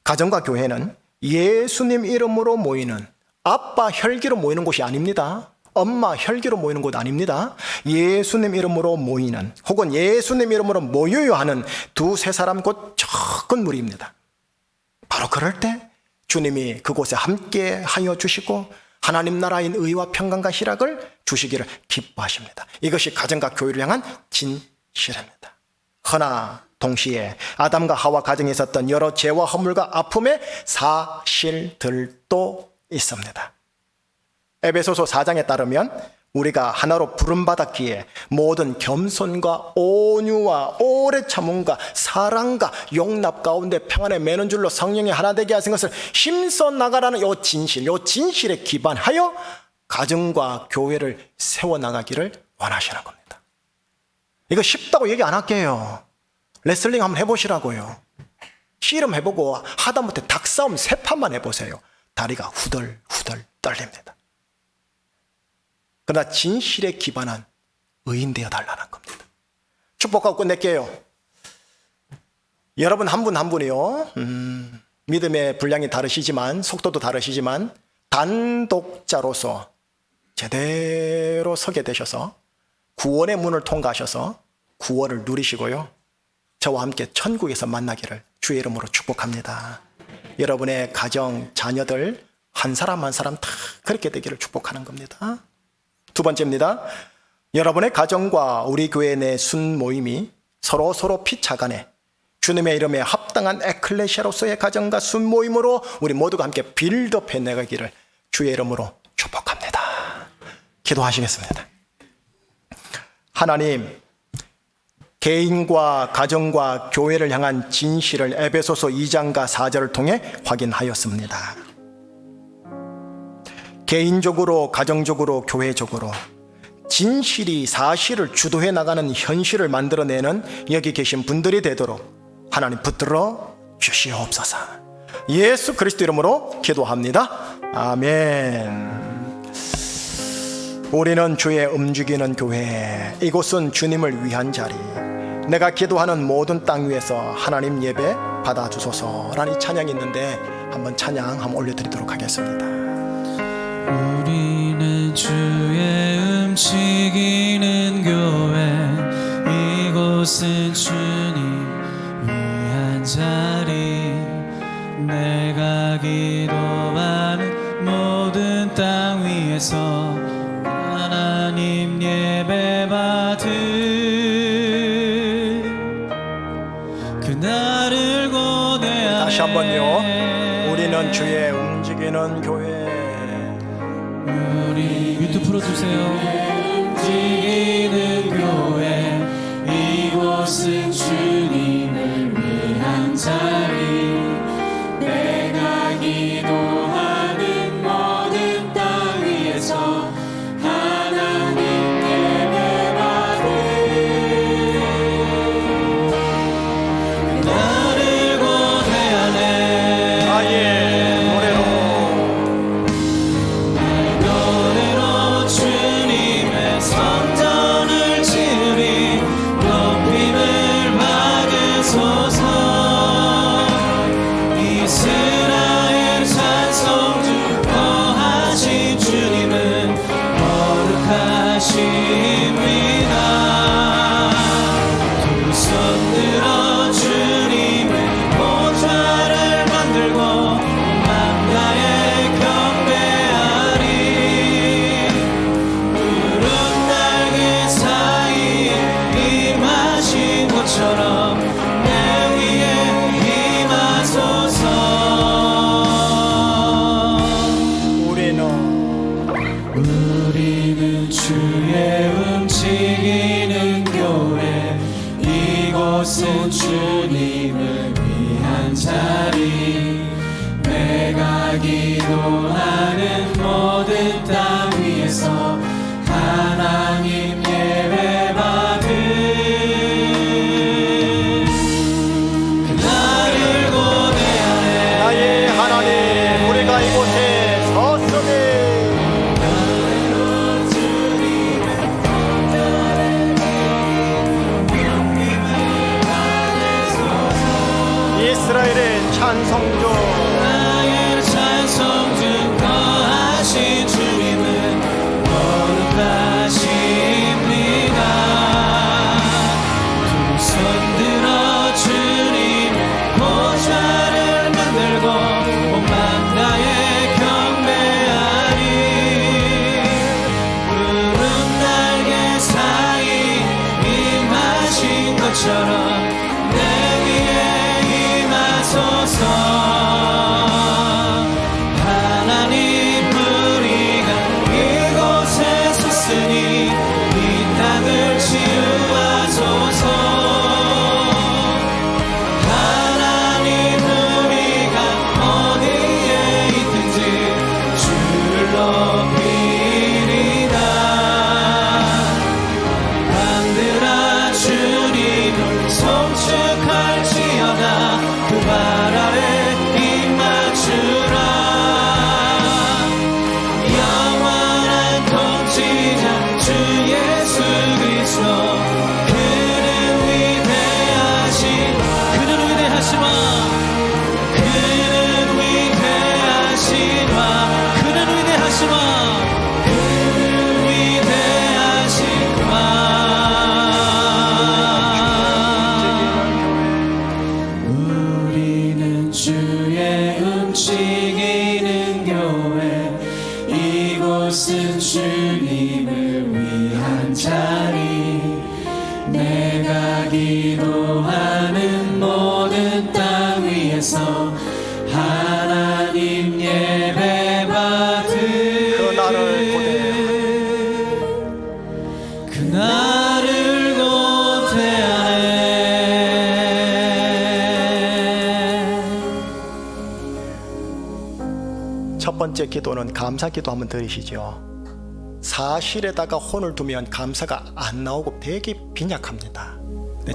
가정과 교회는 예수님 이름으로 모이는 아빠 혈기로 모이는 곳이 아닙니다. 엄마 혈기로 모이는 곳 아닙니다. 예수님 이름으로 모이는 혹은 예수님 이름으로 모여야 하는 두세 사람 곧 적은 무리입니다. 바로 그럴 때 주님이 그곳에 함께 하여 주시고 하나님 나라인 의와 평강과 희락을 주시기를 기뻐하십니다. 이것이 가정과 교회를 향한 진실입니다. 허나 동시에 아담과 하와 가정에 있었던 여러 죄와 허물과 아픔의 사실들도 있습니다. 에베소서 4장에 따르면 우리가 하나로 부름받았기에 모든 겸손과 온유와 오래 참음과 사랑과 용납 가운데 평안에 매는 줄로 성령이 하나 되게 하신 것을 힘써 나가라는 이 진실에 기반하여 가정과 교회를 세워나가기를 원하시는 겁니다. 이거 쉽다고 얘기 안 할게요. 레슬링 한번 해보시라고요. 씨름 해보고 하다못해 닭싸움 3판만 해보세요. 다리가 후덜후덜 떨립니다. 그러나 진실에 기반한 의인 되어 달라는 겁니다. 축복하고 끝낼게요. 여러분 한 분 한 분이요. 믿음의 분량이 다르시지만 속도도 다르시지만 단독자로서 제대로 서게 되셔서 구원의 문을 통과하셔서 구원을 누리시고요. 저와 함께 천국에서 만나기를 주의 이름으로 축복합니다. 여러분의 가정, 자녀들 한 사람 한 사람 다 그렇게 되기를 축복하는 겁니다. 두 번째입니다. 여러분의 가정과 우리 교회 내 순모임이 서로 피차간에 주님의 이름에 합당한 에클레시아로서의 가정과 순모임으로 우리 모두가 함께 빌드업해 나가기를 주의 이름으로 축복합니다. 기도하시겠습니다. 하나님, 개인과 가정과 교회를 향한 진실을 에베소서 2장과 4절을 통해 확인하였습니다. 개인적으로, 가정적으로, 교회적으로 진실이 사실을 주도해 나가는 현실을 만들어내는 여기 계신 분들이 되도록 하나님 붙들어 주시옵소서. 예수 그리스도 이름으로 기도합니다. 아멘. 우리는 주의 움직이는 교회, 이곳은 주님을 위한 자리, 내가 기도하는 모든 땅 위에서 하나님 예배 받아주소서라는 찬양이 있는데 한번 찬양 한번 올려드리도록 하겠습니다. 우리는 주의 움직이는 교회 이곳은 주님 위한 자리 내가 기도하는 모든 땅 위에서 하나님 예배받을 그날을 고대하네. 다시 한번요. 우리는 주의 움직이는 교회. 우리 뮤트 풀어주세요. 움직이는 교회 이곳은 주님을 위한 자리 내가 기도하는 모든 땅 위에서 하나님 예배받을 나를 고대하네. 나의 노래로 노래로 주님의 성전을 지으리 높임을 받으소서. 이스라엘 찬송 중 거하신 주님은 거룩하십니다. 두 손 들어 주님의 보좌를 만들고 만가에 경배하리. 푸른 날개 사이에 임하신 것처럼 내 위에 임하소서. 우리는 주의 움직이는 교회 이곳은 주님을 위한 자리 내가 기도하는 모든 땅 위에서 하나님 예배받을 그날을 고대하네. 나의 하나님 우리가 이곳에 섰으니 이스라엘의 찬송조 나의 찬송 중 거하신 주님은 거룩하십니다. 두 손 들어 주님의 보좌를 만들고 온 만나에 경배하리. 푸른 날개 사이 임하신 것처럼 내 위에 임하소서. 하나님 우리가 이곳에 섰으니 이 땅을 치유하소서. 하나님 우리가 어디에 있든지 주를 높이리다. 만들어 주님을 송축할지어다. 그 발 아래 입 맞추라. 영원한 통치자 주 예수 그리스도 그는 위대하신 그는 위대하시마 그는 위대하시마 그는 위대하시마 그는 위대하시마. 우리는 주의 움직이는 교회 이곳은 주님을 위한 자리 내가 기도하는 모든 땅 위에서 하나님 예배받을 그날을 그날을 고대하네. 첫 번째 기도는 감사 기도 한번 들으시죠. 사실에다가 혼을 두면 감사가 안 나오고 되게 빈약합니다.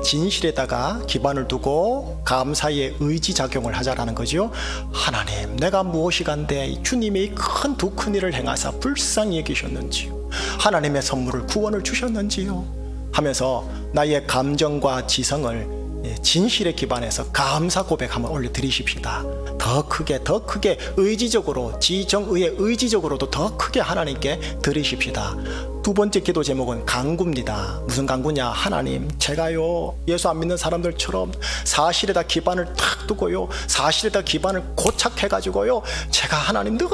진실에다가 기반을 두고 감사의 의지작용을 하자라는 거죠. 하나님, 내가 무엇이간데 주님의 큰 두 큰 일을 행하사 불쌍히 여기셨는지요. 하나님의 선물을 구원을 주셨는지요 하면서 나의 감정과 지성을 진실에 기반해서 감사 고백 한번 올려드리십시다. 더 크게 의지적으로, 지정의의 의지적으로도 더 크게 하나님께 드리십시다. 두 번째 기도 제목은 간구입니다. 무슨 간구냐? 하나님, 제가요 예수 안 믿는 사람들처럼 사실에다 기반을 탁 두고요, 사실에다 기반을 고착해가지고요, 제가 하나님 늘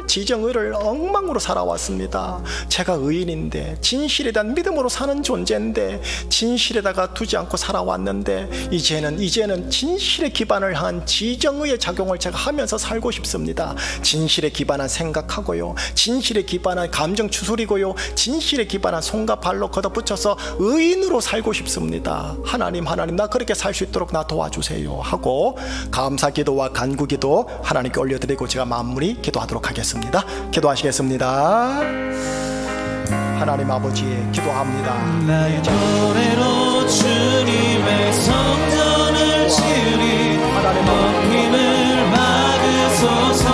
지정의를 엉망으로 살아왔습니다. 제가 의인인데, 진실에 대한 믿음으로 사는 존재인데, 진실에다가 두지 않고 살아왔는데, 이제는 진실에 기반을 한 지정의의 작용을 제가 하면서 살고 싶습니다. 진실에 기반한 생각하고요, 진실에 기반한 감정 추스리고요, 진실에 기반한 손과 발로 걷어붙여서 의인으로 살고 싶습니다. 하나님 나 그렇게 살 수 있도록 나 도와주세요 하고 감사 기도와 간구 기도 하나님께 올려드리고 제가 마무리 기도하도록 하겠습니다. 기도하시겠습니다. 하나님 아버지, 기도합니다. 나의 노래로 주님의 성전을 지으리. 먹힘을 막으소서.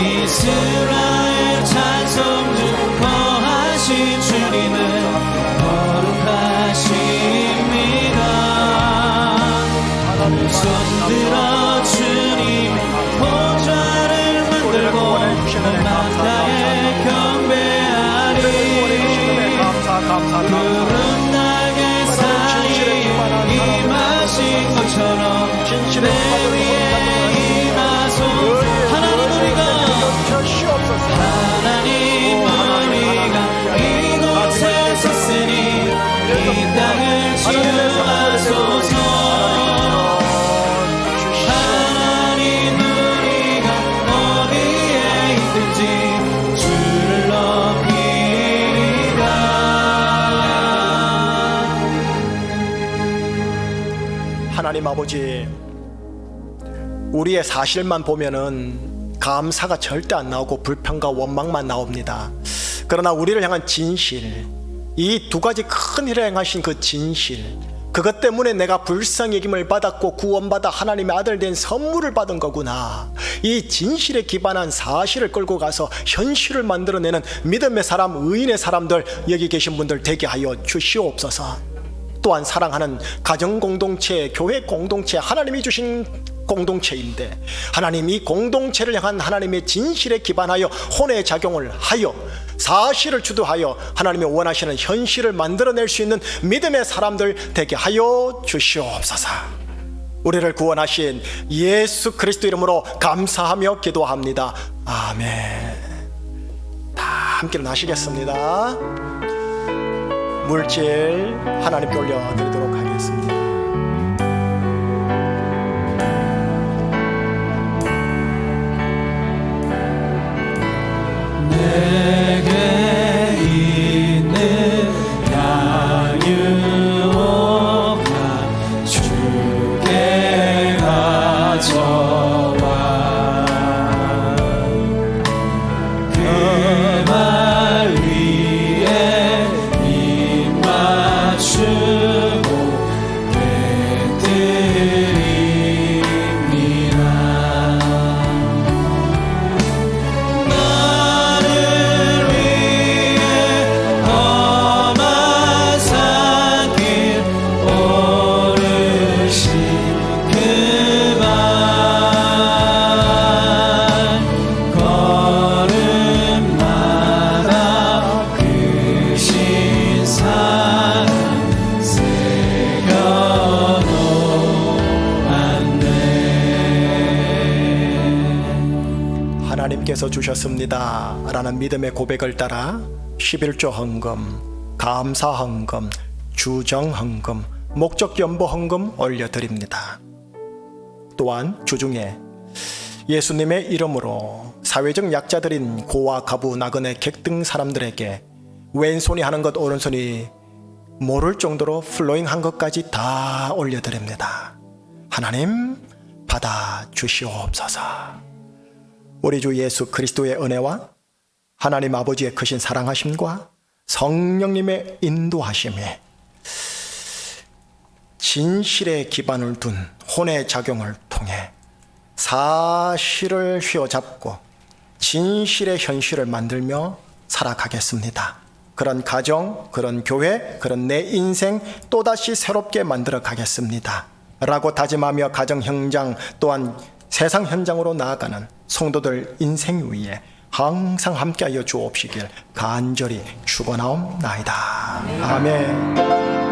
이스라엘 찬송 중 거하신 주님은 거룩하십니다. 손들어 주님 보좌를 만들고 만다에 경배하리. 구름 날개 사이에 임하신 것처럼 내 위에 임하소서. 하나님 우리가 이곳에 섰으니 이 땅을 치유하소서. 하나님 우리가 어디에 있든지 주를 높이리라. 하나님 아버지, 우리의 사실만 보면은 감사가 절대 안 나오고 불평과 원망만 나옵니다. 그러나 우리를 향한 진실, 이 두 가지 큰 일을 행하신 그 진실, 그것 때문에 내가 불쌍히 여김을 받았고 구원받아 하나님의 아들 된 선물을 받은 거구나. 이 진실에 기반한 사실을 끌고 가서 현실을 만들어내는 믿음의 사람, 의인의 사람들 여기 계신 분들 되게 하여 주시옵소서. 또한 사랑하는 가정 공동체, 교회 공동체, 하나님이 주신 공동체인데, 하나님 이 공동체를 향한 하나님의 진실에 기반하여 혼의 작용을 하여 사실을 주도하여 하나님이 원하시는 현실을 만들어낼 수 있는 믿음의 사람들 되게 하여 주시옵소서. 우리를 구원하신 예수 그리스도 이름으로 감사하며 기도합니다. 아멘. 다 함께 일어나시겠습니다. 물질 하나님께 올려드리도록 하겠습니다. 내게 있는 양육한 주께 가져와. 그 말 위에 입 맞추고 깨뜨립니다. 하나님께서 주셨습니다 라는 믿음의 고백을 따라 11조 헌금, 감사 헌금, 주정 헌금, 목적 연보 헌금 올려드립니다. 또한 주중에 예수님의 이름으로 사회적 약자들인 고아, 가부, 나그네, 객 등 사람들에게 왼손이 하는 것 오른손이 모를 정도로 플로잉한 것까지 다 올려드립니다. 하나님 받아 주시옵소서. 우리 주 예수 그리스도의 은혜와 하나님 아버지의 크신 사랑하심과 성령님의 인도하심이 진실에 기반을 둔 혼의 작용을 통해 사실을 휘어잡고 진실의 현실을 만들며 살아가겠습니다. 그런 가정, 그런 교회, 그런 내 인생 또다시 새롭게 만들어 가겠습니다 라고 다짐하며 가정 현장 또한 세상 현장으로 나아가는 성도들 인생 위에 항상 함께하여 주옵시길 간절히 축원하옵나이다. 아멘.